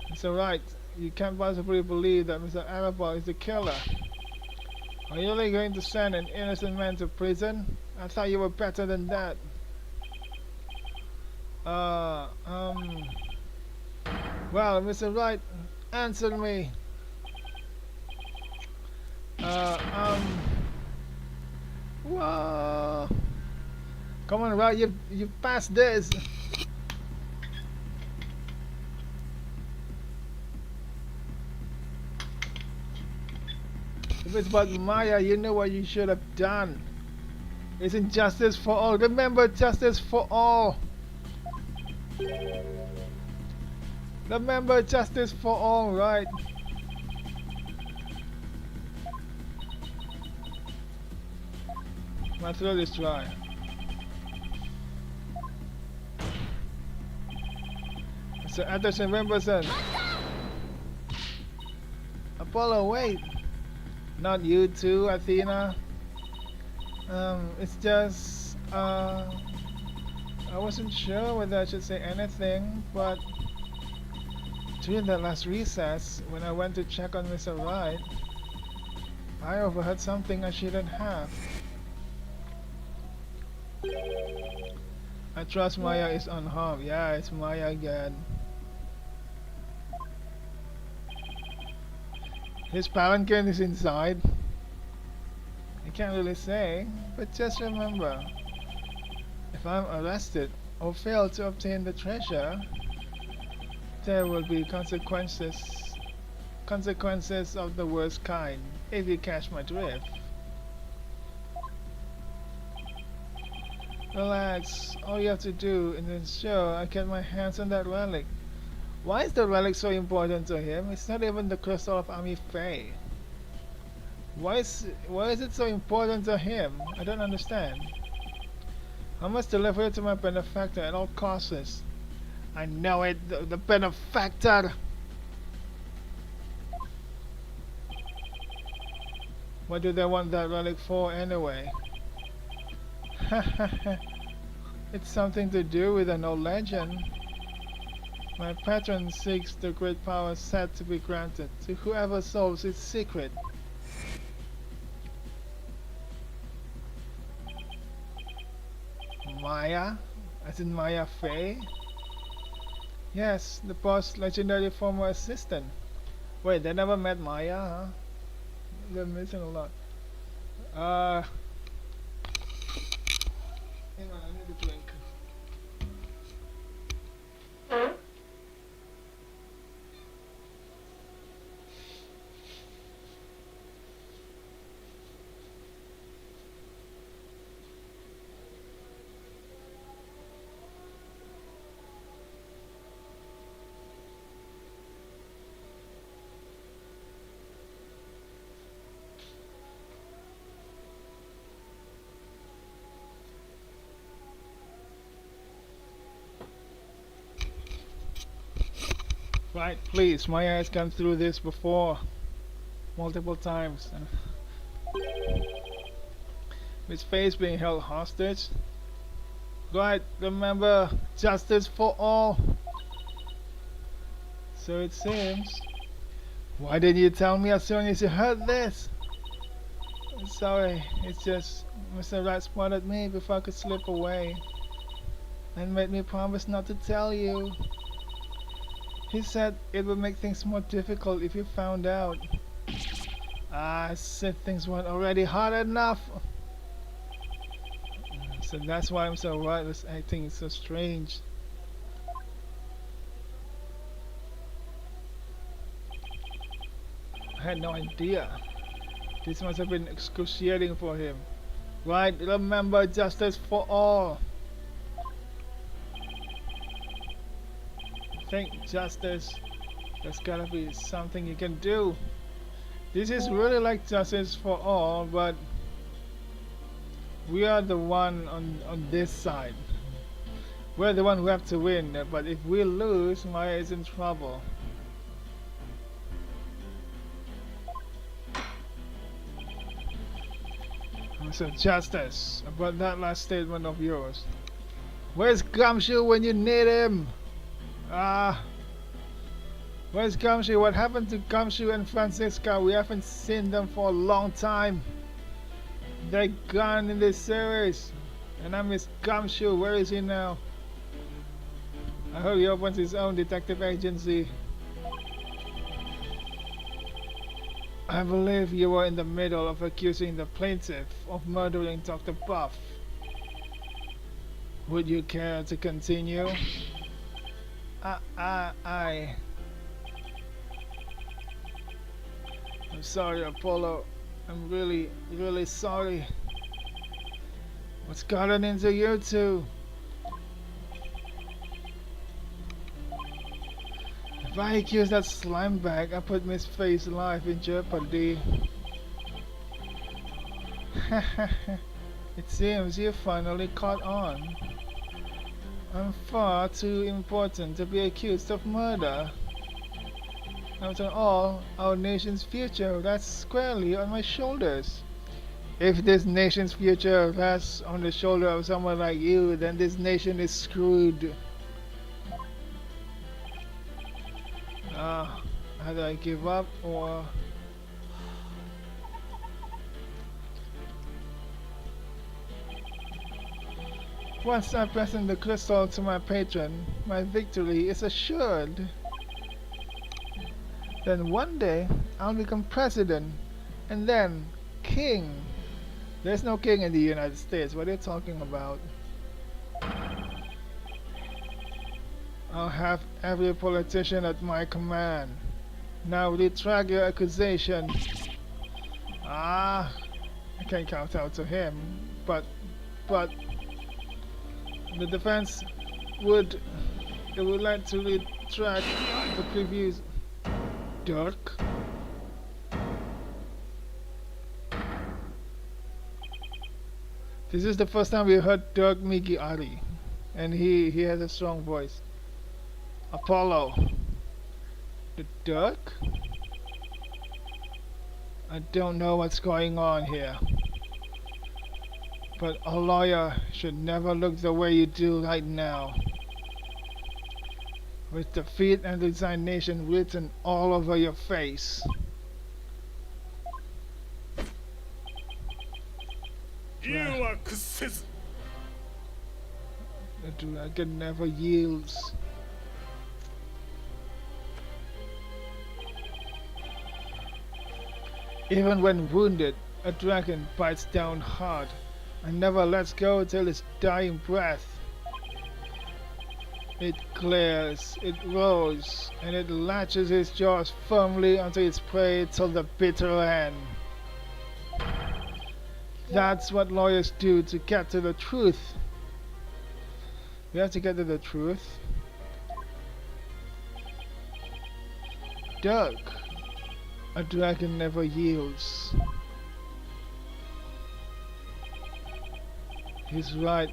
It's alright. You can't possibly believe that Mr. Annabelle is the killer. Are you really going to send an innocent man to prison? I thought you were better than that. Uh, um... Well, Mr. Wright, answer me. Uh, um... Whoa! Come on, Wright, you've passed this! If it's about Maya, you know what you should have done. Isn't justice for all? Remember, justice for all! Remember, justice for all, right? My throat is dry. Mr. Anderson Wimberson. Apollo, wait! Not you too, Athena. It's just, I wasn't sure whether I should say anything, but during that last recess, when I went to check on Mr. Wright, I overheard something I shouldn't have. I trust Maya is unharmed. Yeah, it's Maya again. His palanquin is inside. I can't really say, but just remember, if I'm arrested or fail to obtain the treasure, there will be consequences of the worst kind, if you catch my drift. Relax, all you have to do is ensure I get my hands on that relic. Why is the relic so important to him? It's not even the crystal of Ami Faye. Why is it so important to him? I don't understand. I must deliver it to my benefactor at all costs. I know it, the benefactor! What do they want that relic for anyway? It's something to do with an old legend. My patron seeks the great power said to be granted to whoever solves its secret. Maya? As in Maya Fey? Yes, the boss' legendary former assistant. Wait, they never met Maya, huh? They're missing a lot. Hang on, I need a drink. Right, please. My eyes gone through this before, multiple times. And his face being held hostage. Right, remember, justice for all. So it seems. Why didn't you tell me as soon as you heard this? Sorry, it's just Mr. Rat spotted me before I could slip away and made me promise not to tell you. He said it would make things more difficult if you found out. I said things weren't already hard enough. So that's why I'm so reckless, acting so strange. I had no idea. This must have been excruciating for him. Right, remember justice for all. Think justice. There's gotta be something you can do. This is really like justice for all, but we are the one on this side. We're the one who have to win, but if we lose, Maya is in trouble. So justice, about that last statement of yours. Where's Gumshoe when you need him? Where's Gumshoe? What happened to Gumshoe and Francisca? We haven't seen them for a long time. They're gone in this series. And I miss Gumshoe. Where is he now? I hope he opens his own detective agency. I believe you were in the middle of accusing the plaintiff of murdering Dr. Buff. Would you care to continue? I'm sorry, Apollo. I'm really sorry. What's gotten into you two? If I accuse that slime bag, I put Miss Faye's life in jeopardy. It seems you finally caught on. I'm far too important to be accused of murder. After all, our nation's future rests squarely on my shoulders. If this nation's future rests on the shoulder of someone like you, then this nation is screwed. Either I give up or... Once I present the crystal to my patron, my victory is assured. Then one day, I'll become president, and then king. There's no king in the United States. What are you talking about? I'll have every politician at my command. Now retract your accusation. I can't count out to him, but the defense would like to retract the previous. Dirk. This is the first time we heard Dirk Migiari, and he has a strong voice. Apollo. The Dirk? I don't know what's going on here. But a lawyer should never look the way you do right now. With defeat and resignation written all over your face. The dragon never yields. Even when wounded, a dragon bites down hard and never lets go till its dying breath. It glares, it roars, and it latches its jaws firmly onto its prey till the bitter end. That's what lawyers do to get to the truth. We have to get to the truth. Dirk, a dragon never yields. He's right.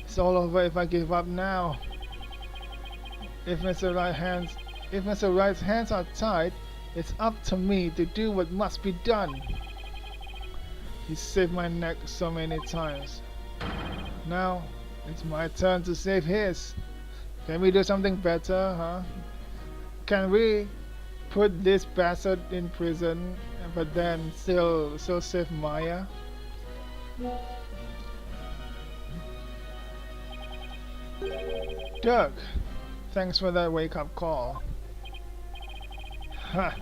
It's all over if I give up now. If Mr. Right Hand If Mr. Wright's hands are tied, it's up to me to do what must be done. He saved my neck so many times. Now, it's my turn to save his. Can we do something better, huh? Can we put this bastard in prison, but then still save Maya? Doug, thanks for that wake-up call. Ha!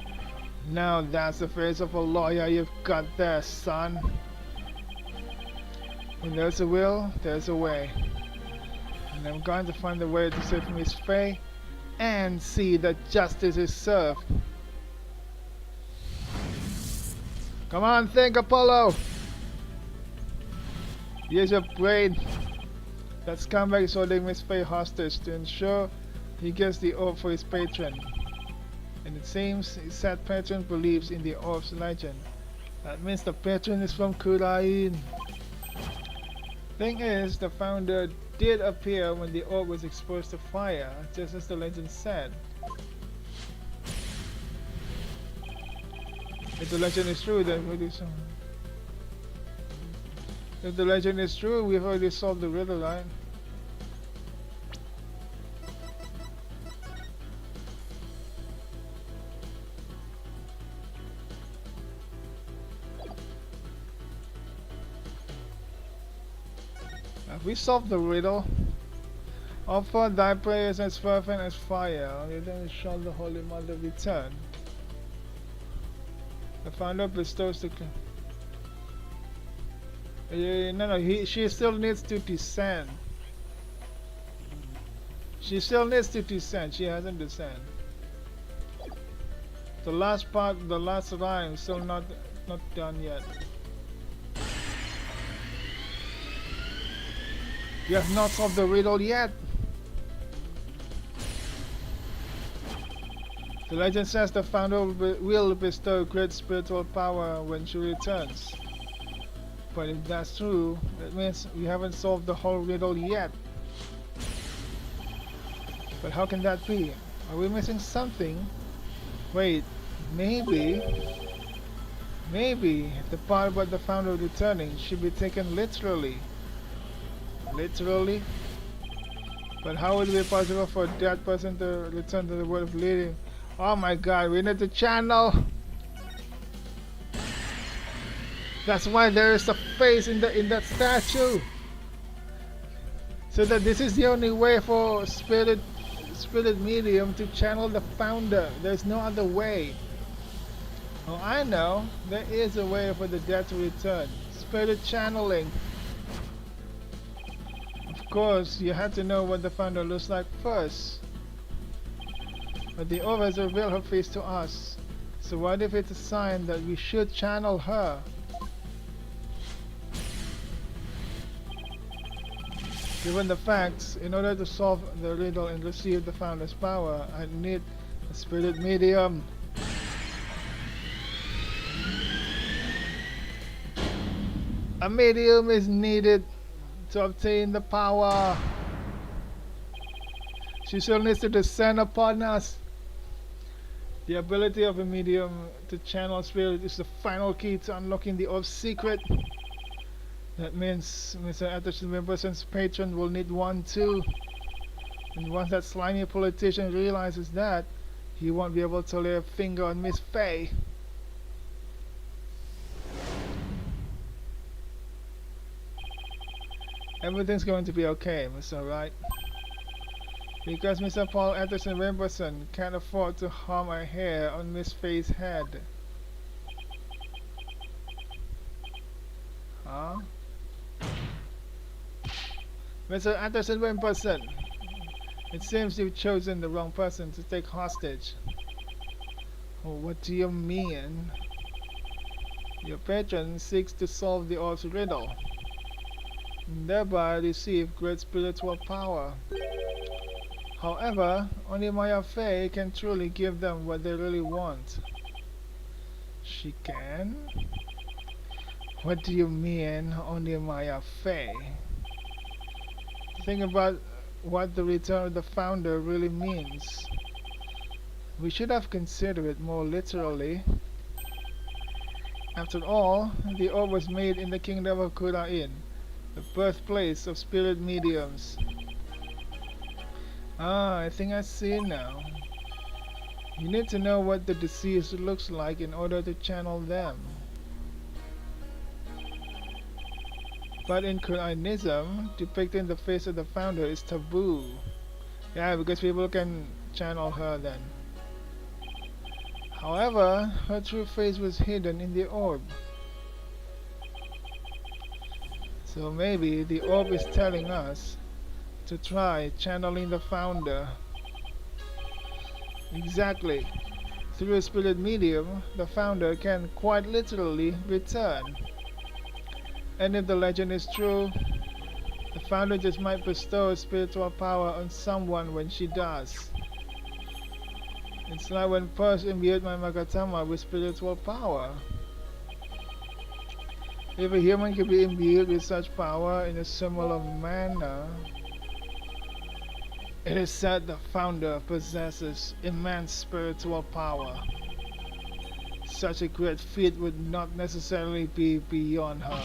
Now that's the face of a lawyer you've got there, son. When there's a will, there's a way. And I'm going to find a way to save Miss Faye and see that justice is served. Come on, think, Apollo! Use your brain. That scumbag is holding Miss Faye hostage to ensure he gets the orb for his patron. And it seems his sad patron believes in the orb's legend. That means the patron is from Khura'in. Thing is, the founder did appear when the orb was exposed to fire, just as the legend said. If the legend is true, then we've If the legend is true, we've already solved the riddle, right? Have we solved the riddle? Offer thy prayers as fervent as fire, only then shall the Holy Mother return. The founder bestows the... she still needs to descend. She still needs to descend. She hasn't descended. The last part, the last rhyme, still not done yet. You have not solved the riddle yet. The legend says the founder will bestow great spiritual power when she returns. But if that's true, that means we haven't solved the whole riddle yet. But how can that be? Are we missing something? Wait, maybe the part about the founder returning should be taken literally. Literally? But how would it be possible for a dead person to return to the world of living? Oh my god, we need to channel! That's why there is a face in that statue! So that this is the only way for spirit medium to channel the founder. There's no other way. Oh, I know. There is a way for the dead to return. Spirit channeling. Of course, you had to know what the founder looks like first. But the orb has revealed her face to us. So what if it's a sign that we should channel her? Given the facts, in order to solve the riddle and receive the founder's power, I need a spirit medium. A medium is needed to obtain the power. She still needs to descend upon us. The ability of a medium to channel spirit is the final key to unlocking the orb's secret. That means Mr. Atterson's patron will need one too. And once that slimy politician realizes that, he won't be able to lay a finger on Miss Faye. Everything's going to be okay, Mr. Wright. Because Mr. Paul Atterson can't afford to harm a hair on Miss Faye's head. Huh? Mr. Atterson, it seems you've chosen the wrong person to take hostage. Oh, what do you mean? Your patron seeks to solve the orb's riddle, and thereby receive great spiritual power. However, only Maya Faye can truly give them what they really want. She can? What do you mean, only Maya Faye? Think about what the return of the founder really means. We should have considered it more literally. After all, the orb was made in the kingdom of Khura'in, the birthplace of spirit mediums. Ah, I think I see now. You need to know what the deceased looks like in order to channel them. But in Khura'inism, depicting the face of the founder is taboo. Yeah, because people can channel her then. However, her true face was hidden in the orb. So maybe the orb is telling us to try channeling the founder. Exactly. Through a spirit medium, the founder can quite literally return. And if the legend is true, the founder just might bestow spiritual power on someone when she does. It's like when Purse imbued my Magatama with spiritual power. If a human can be imbued with such power in a similar manner, it is said the founder possesses immense spiritual power. Such a great feat would not necessarily be beyond her.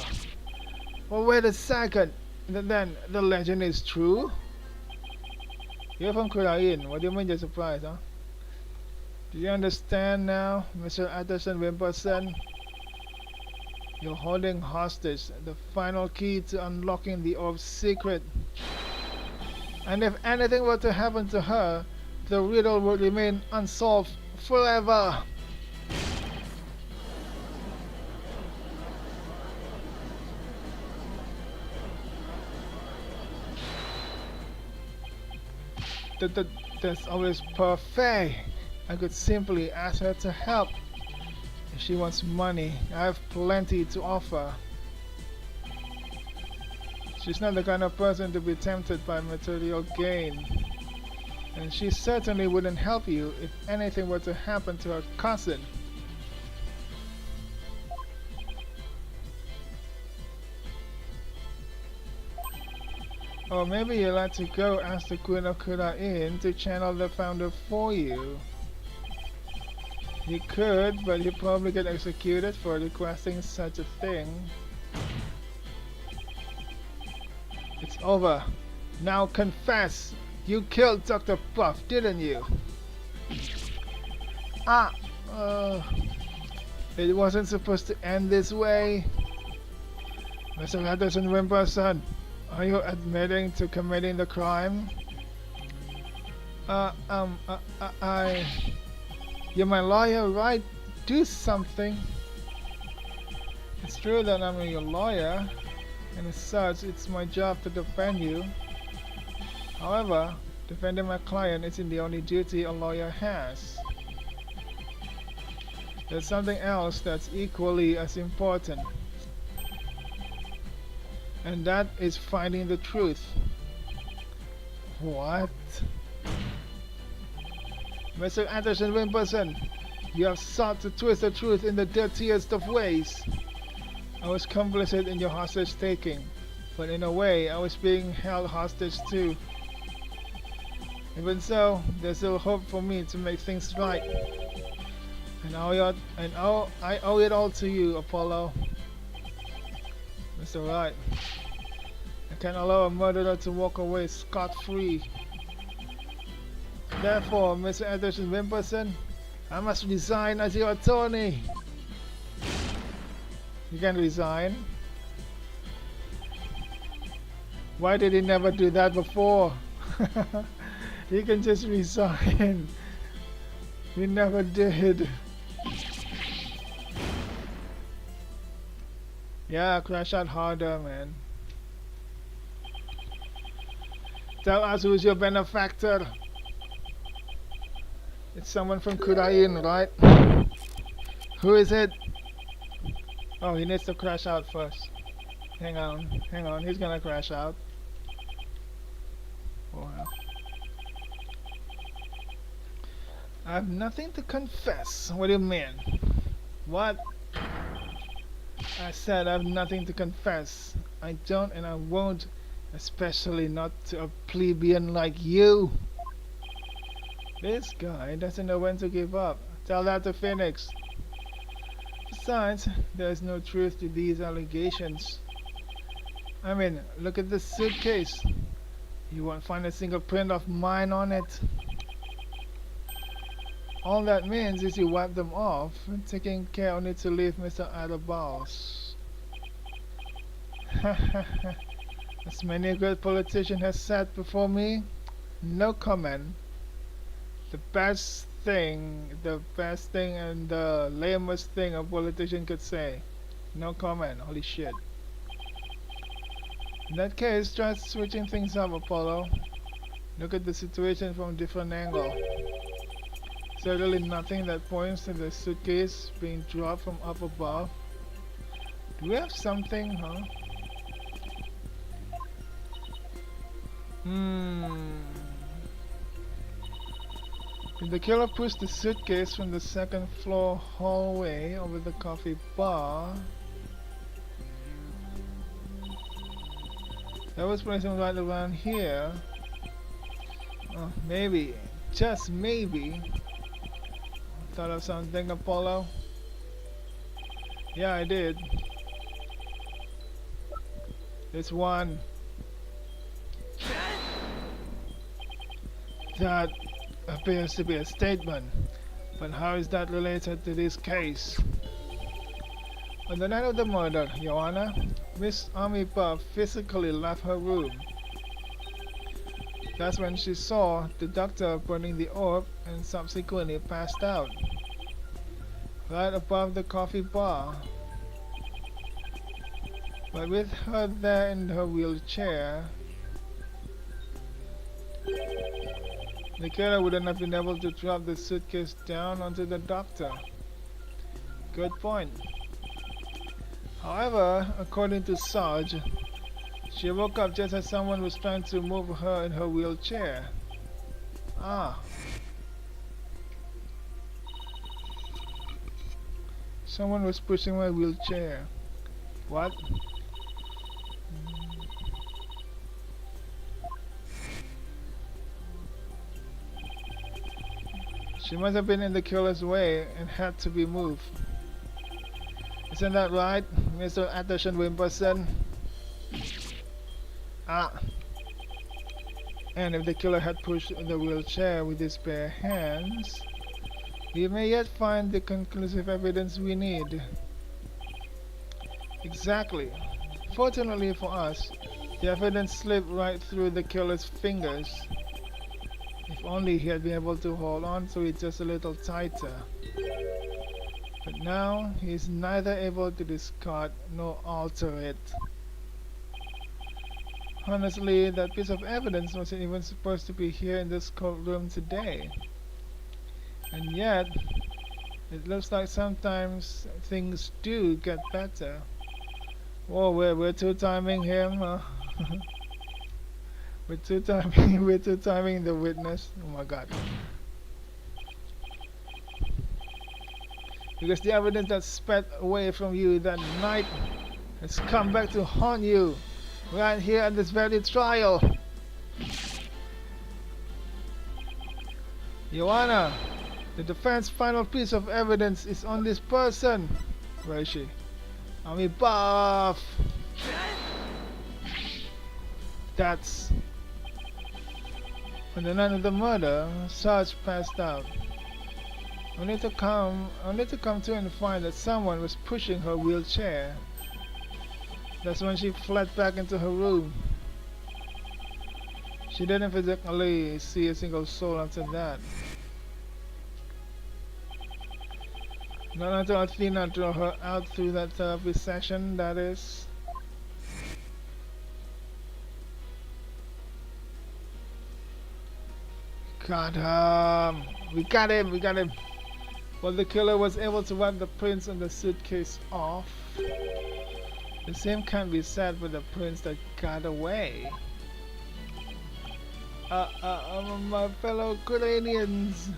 Well, wait a second. Then the legend is true? You're from Khura'in. What do you mean you're surprised, huh? Do you understand now, Mr. Atterson Wimperson? You're holding hostage the final key to unlocking the orb's secret. And if anything were to happen to her, the riddle would remain unsolved forever. That's always perfect. I could simply ask her to help. If she wants money, I have plenty to offer. She's not the kind of person to be tempted by material gain. And she certainly wouldn't help you if anything were to happen to her cousin. Or maybe you'd like to go ask the Queen of Khura'in to channel the founder for you. You could, but you'd probably get executed for requesting such a thing. It's over. Now confess! You killed Dr. Puff, didn't you? Ah! It wasn't supposed to end this way. Mr. Atterson Wimperson, are you admitting to committing the crime? You're my lawyer, right? Do something. It's true that I'm your lawyer, and as such, it's my job to defend you. However, defending my client isn't the only duty a lawyer has. There's something else that's equally as important. And that is finding the truth. What? Mr. Atterson Wimperson, you have sought to twist the truth in the dirtiest of ways. I was complicit in your hostage taking, but in a way I was being held hostage too. Even so, there's still hope for me to make things right. And I owe it all to you, Apollo. That's alright. I can't allow a murderer to walk away scot-free. Therefore, Mr. Atterson Wimperson, I must resign as your attorney. You can resign. Why did he never do that before? He can just resign. He never did. Yeah, crash out harder, man. Tell us who's your benefactor. It's someone from Khura'in, right? Who is it? Oh, he needs to crash out first. Hang on, he's gonna crash out. Wow. I have nothing to confess. What do you mean? What? I said I have nothing to confess. I don't and I won't, especially not to a plebeian like you. This guy doesn't know when to give up. Tell that to Phoenix. Besides, there is no truth to these allegations. I mean, look at this suitcase. You won't find a single print of mine on it. All that means is you wipe them off, taking care only to leave Mr. Adabals. As many a great politician has said before me, no comment. The best thing and the lamest thing a politician could say. No comment, holy shit. In that case, try switching things up, Apollo. Look at the situation from a different angle. Certainly nothing that points to the suitcase being dropped from up above. Do we have something, huh? Did the killer push the suitcase from the second floor hallway over the coffee bar? That was placing right around here. Oh, maybe, just maybe. Thought of something, Apollo? Yeah, I did. This one. That appears to be a statement, but how is that related to this case? On the night of the murder, Your Honor, Miss Amipa physically left her room. That's when she saw the doctor burning the orb and subsequently passed out. Right above the coffee bar. But with her there in her wheelchair, the killer wouldn't have been able to drop the suitcase down onto the doctor. Good point. However, according to Sarge, she woke up just as someone was trying to move her in her wheelchair. Ah. Someone was pushing my wheelchair. What? She must have been in the killer's way and had to be moved. Isn't that right, Mr. Atherton Wimperson? Ah. And if the killer had pushed the wheelchair with his bare hands, we may yet find the conclusive evidence we need. Exactly. Fortunately for us, the evidence slipped right through the killer's fingers. If only he had been able to hold on to it just a little tighter. But now he is neither able to discard nor alter it. Honestly, that piece of evidence wasn't even supposed to be here in this courtroom today. And yet, it looks like sometimes things do get better. Whoa, we're two-timing him. We're two-timing the witness. Oh my god. Because the evidence that sped away from you that night has come back to haunt you right here at this very trial. Your Honor, the defense's final piece of evidence is on this person. Where is she? Army buff. That's on the night of the murder. Sarge passed out. Only to come to and find that someone was pushing her wheelchair. That's when she fled back into her room. She didn't physically see a single soul after that. Not until Athena drew her out through that therapy session, that is. Got him! We got him! But the killer was able to wipe the prints on the suitcase off. The same can't be said for the prints that got away. My fellow Khura'inians.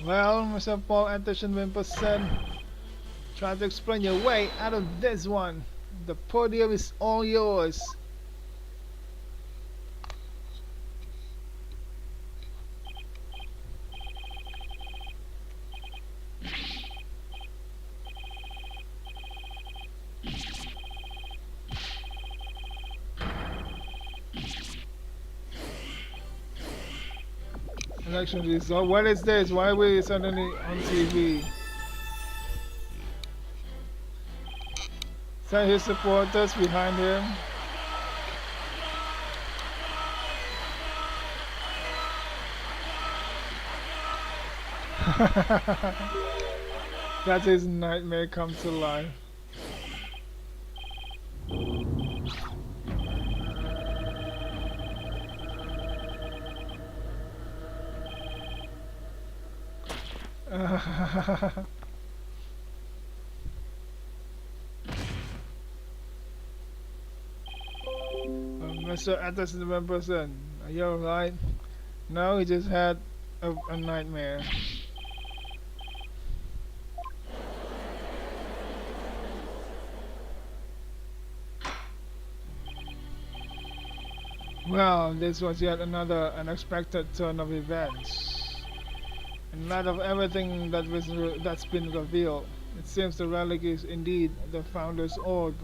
Well, Mr. Paul Atherton Wimperson, try to explain your way out of this one. The podium is all yours. Election result. What is this? Why are we suddenly on TV? Is that his supporters behind him? That's his nightmare come to life. Mr. Anderson, the person, are you alright? No, he just had a nightmare. Well, this was yet another unexpected turn of events. In light of everything that's been revealed, it seems the relic is indeed the Founder's orb.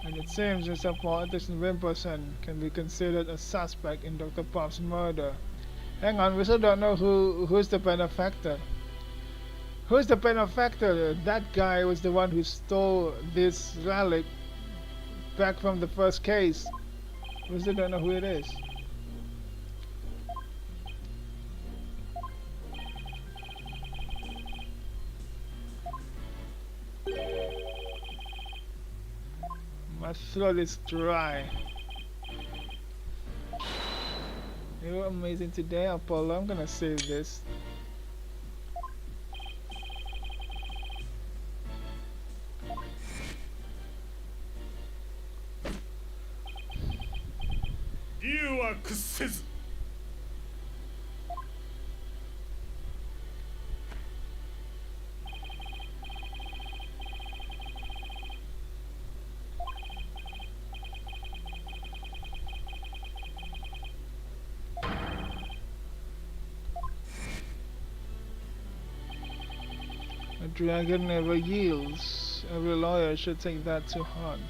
And it seems Mr. Paul Anderson Wimperson can be considered a suspect in Dr. Pop's murder. Hang on, we still don't know who's the benefactor. Who's the benefactor? That guy was the one who stole this relic back from the first case. We still don't know who it is. My throat is dry. You were amazing today, Apollo. I'm gonna save this. You are Kusiz. A dragon never yields. Every lawyer should take that to heart.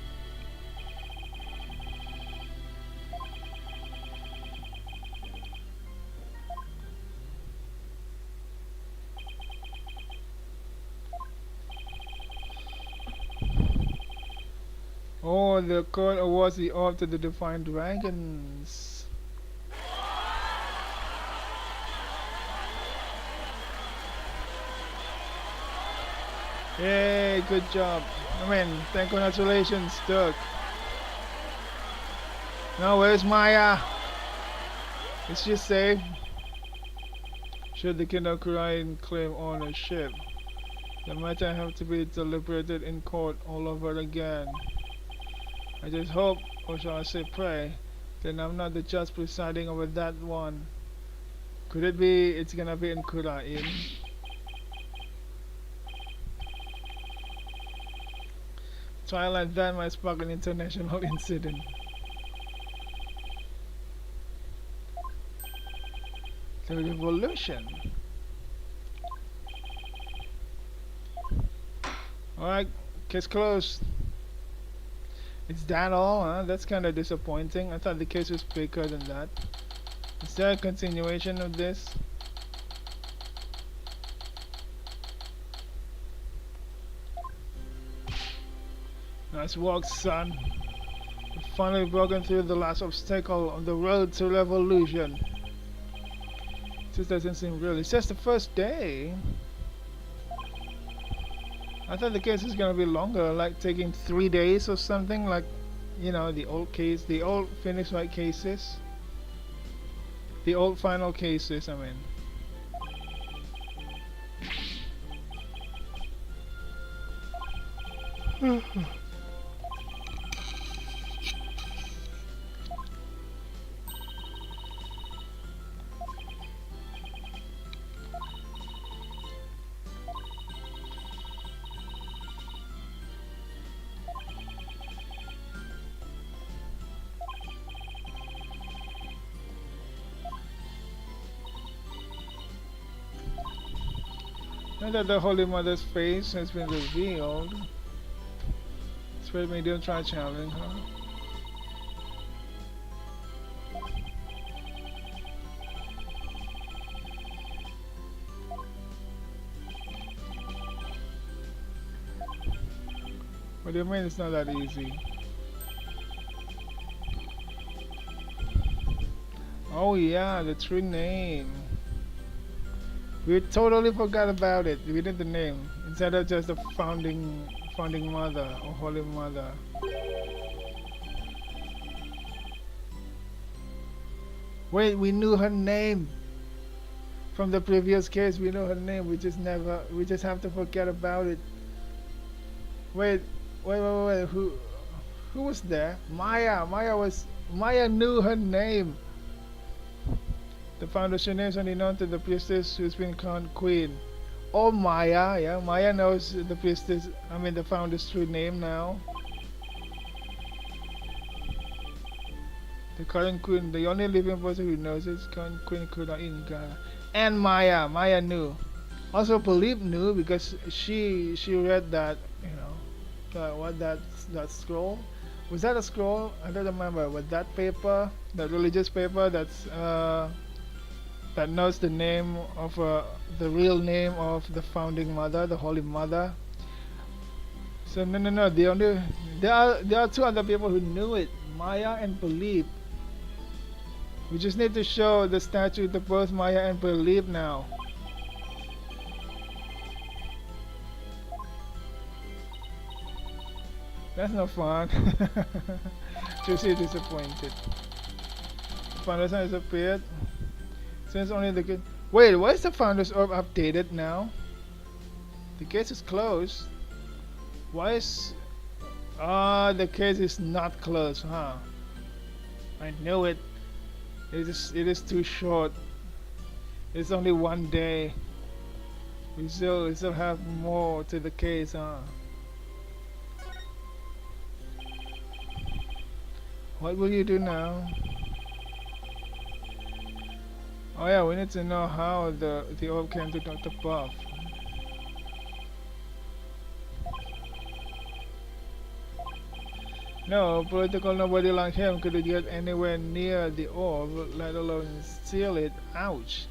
Oh, the court awards the orb to the Defiant Dragons. Yay, good job. Congratulations, Dirk. Now, where's Maya? Is she safe? Should the King of Khura'in claim ownership, the matter have to be deliberated in court all over again. I just hope, or shall I say pray, that I'm not the judge presiding over that one. Could it be it's gonna be in Khura'in? Trial like that might spark an international incident. The revolution. Alright, case closed. Is that all, huh? That's kind of disappointing. I thought the case was bigger than that. Is there a continuation of this? Nice work, son. You've finally broken through the last obstacle on the road to revolution. This doesn't seem real. It's just the first day. I thought the case was gonna be longer, like taking 3 days or something, like, you know, the old case, the old Phoenix Wright cases. The old final cases, I mean. Now that the Holy Mother's face has been revealed, Spirit Medium try channeling her. What do you mean it's not that easy? Oh yeah, the true name. We totally forgot about it. We did the name instead of just the founding mother or holy mother. Wait, we knew her name from the previous case. We know her name. We just have to forget about it. Wait, wait. Who was there? Maya. Maya knew her name. The foundation name is only known to the priestess who's been crowned queen. Oh, Maya. Yeah, Maya knows the priestess. I mean, the founder's true name now. The current queen, the only living person who knows is current Queen Khura'in. And Maya knew. Also, Philippe knew because she read that, you know, that scroll. Was that a scroll? I don't remember. Was that paper, that religious paper that knows the name of the real name of the founding mother, the Holy Mother? So no. There are two other people who knew it, Maya and Philippe. We just need to show the statue to both Maya and Philippe now. That's no fun. Juicy disappointed. Founders has appeared. Since only the kid. Wait, why is the Founders Orb updated now? The case is closed. Why is. The case is not closed, huh? I knew it. It is too short. It's only one day. We still have more to the case, huh? What will you do now? Oh yeah, we need to know how the orb came to Dr. Buff. No, political nobody like him could get anywhere near the orb, let alone steal it. Ouch.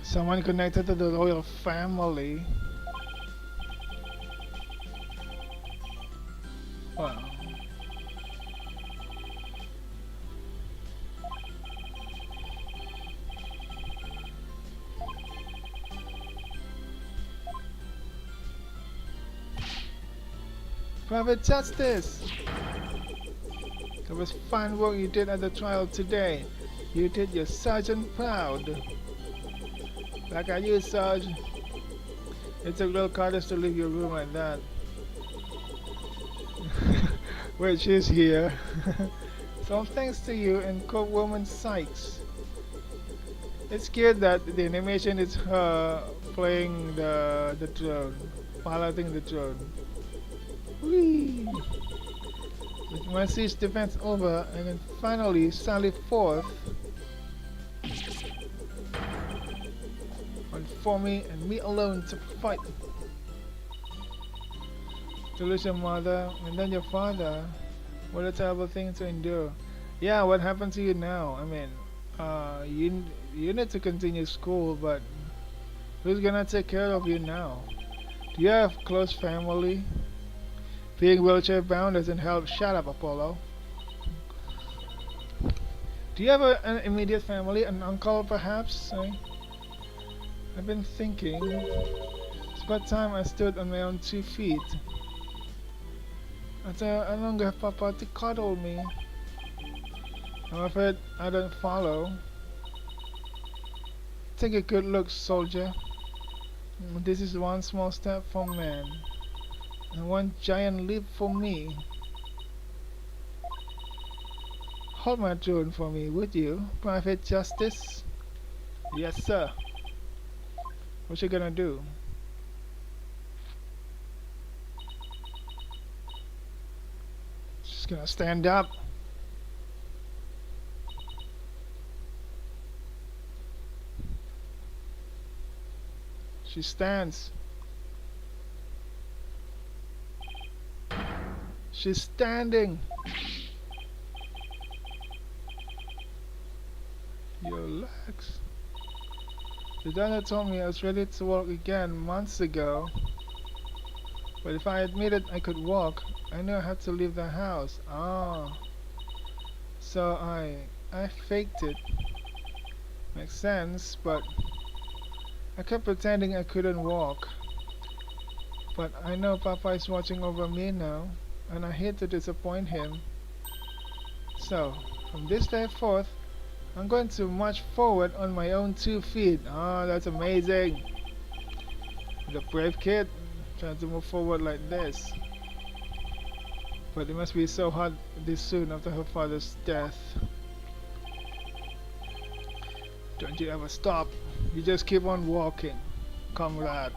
Someone connected to the royal family. Wow. Private Justice! It was fine work you did at the trial today. You did your sergeant proud. Like I you, Sarge. It took real courage to leave your room like that. Wait, she's here. So thanks to you and Woman Sykes. It's good that the animation is her playing the drone, piloting the drone. Whee! With my siege defense over, and then finally sally forth for me and me alone to fight. To lose your mother and then your father. What a terrible thing to endure. Yeah, what happened to you now? I mean, you need to continue school, but who's gonna take care of you now? Do you have close family? Being wheelchair bound doesn't help. Shut up, Apollo. Do you have an immediate family? An uncle, perhaps? I've been thinking. It's about time I stood on my own 2 feet. I no longer have Papa to cuddle me. I'm afraid I don't follow. Take a good look, soldier. This is one small step for man, and one giant leap for me. Hold my drone for me, would you, Private Justice? Yes, sir. What you gonna do? She's gonna stand up. She stands. She's standing. Your legs. The doctor told me I was ready to walk again months ago, but if I admitted I could walk, I knew I had to leave the house. Ah, so I faked it. Makes sense, but I kept pretending I couldn't walk. But I know Papa is watching over me now, and I hate to disappoint him. So, from this day forth, I'm going to march forward on my own 2 feet. Ah, that's amazing. The brave kid trying to move forward like this. But it must be so hard this soon after her father's death. Don't you ever stop. You just keep on walking, comrade.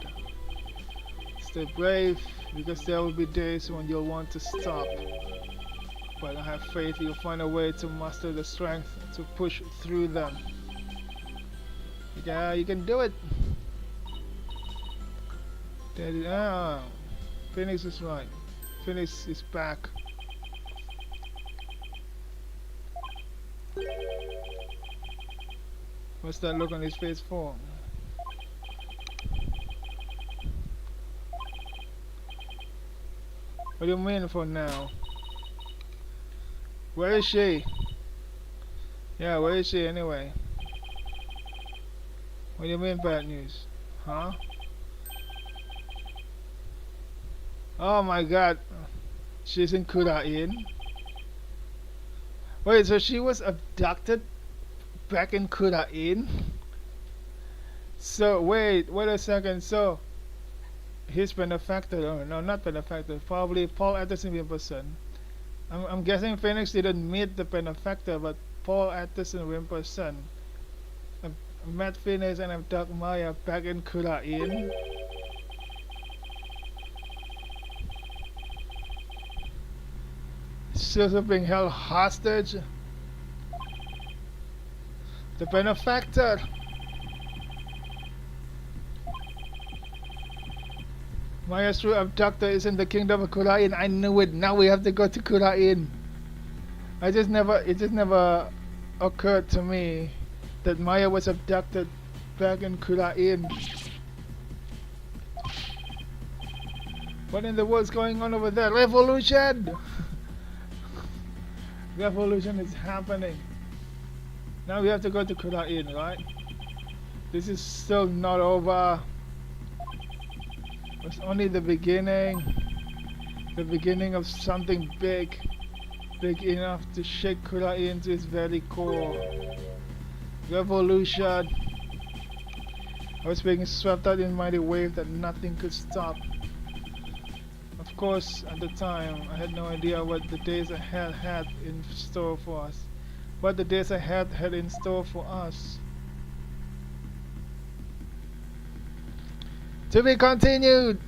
Stay brave, because there will be days when you'll want to stop. But I have faith you'll find a way to muster the strength to push through them. Yeah, you can do it. Ah, Phoenix is right. Phoenix is back. What's that look on his face for? What do you mean for now? Where is she? Yeah, where is she anyway? What do you mean bad news? Huh? Oh my god. She's in Khura'in? Wait, so she was abducted back in Khura'in? So, wait a second. So, his benefactor, oh no, not benefactor, probably Paul Atterson Wimperson. I'm guessing Phoenix didn't meet the benefactor, but Paul Atterson Wimperson met Phoenix and abducted Maya back in Khura'in. She's being held hostage. The benefactor. Maya's true abductor is in the kingdom of Khura'in. I knew it. Now we have to go to Khura'in. It just never occurred to me that Maya was abducted back in Khura'in. What in the world's going on over there? Revolution! Revolution is happening. Now we have to go to Khura'in, right? This is still not over. It's only the beginning of something big enough to shake Khura'in to its very core. Revolution. I was being swept out in a mighty wave that nothing could stop. Of course, at the time, I had no idea what the days ahead had in store for us. What the days ahead had in store for us. To be continued!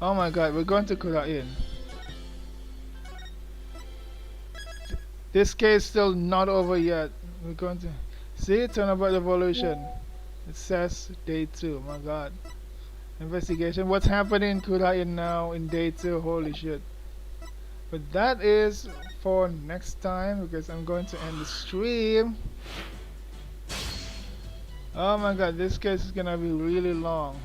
Oh my god, we're going to Khura'in. This case still not over yet. We're going to... See? Turn about evolution. It says day 2. My god. Investigation. What's happening in Khura'in now in day 2? Holy shit. But that is for next time, because I'm going to end the stream. Oh my god, this case is gonna be really long.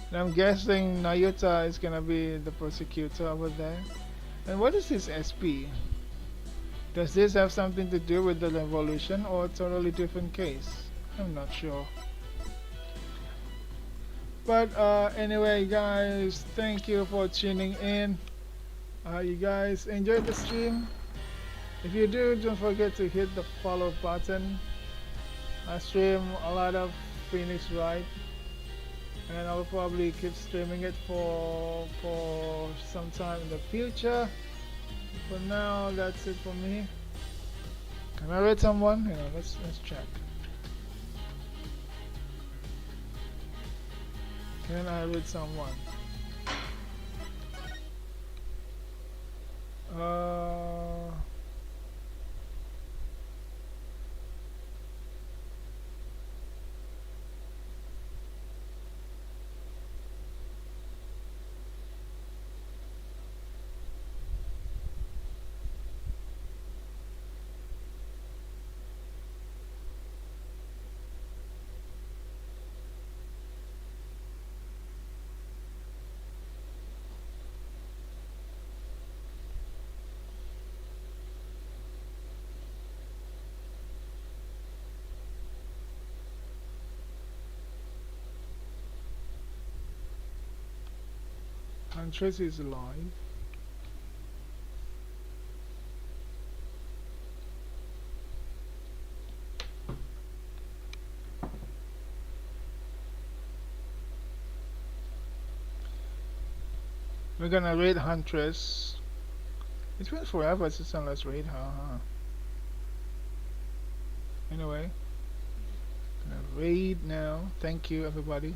And I'm guessing Nayuta is gonna be the prosecutor over there. And what is this SP? Does this have something to do with the revolution or a totally different case? I'm not sure. But anyway guys, thank you for tuning in. You guys enjoyed the stream? If you do, don't forget to hit the follow button. I stream a lot of Phoenix Wright, and I'll probably keep streaming it for some time in the future. For now, that's it for me. Can I read someone? You know, let's check. Can I read someone? Huntress is alive. We're gonna raid Huntress. It's been forever since I last raid her, huh? Anyway, gonna raid now. Thank you, everybody.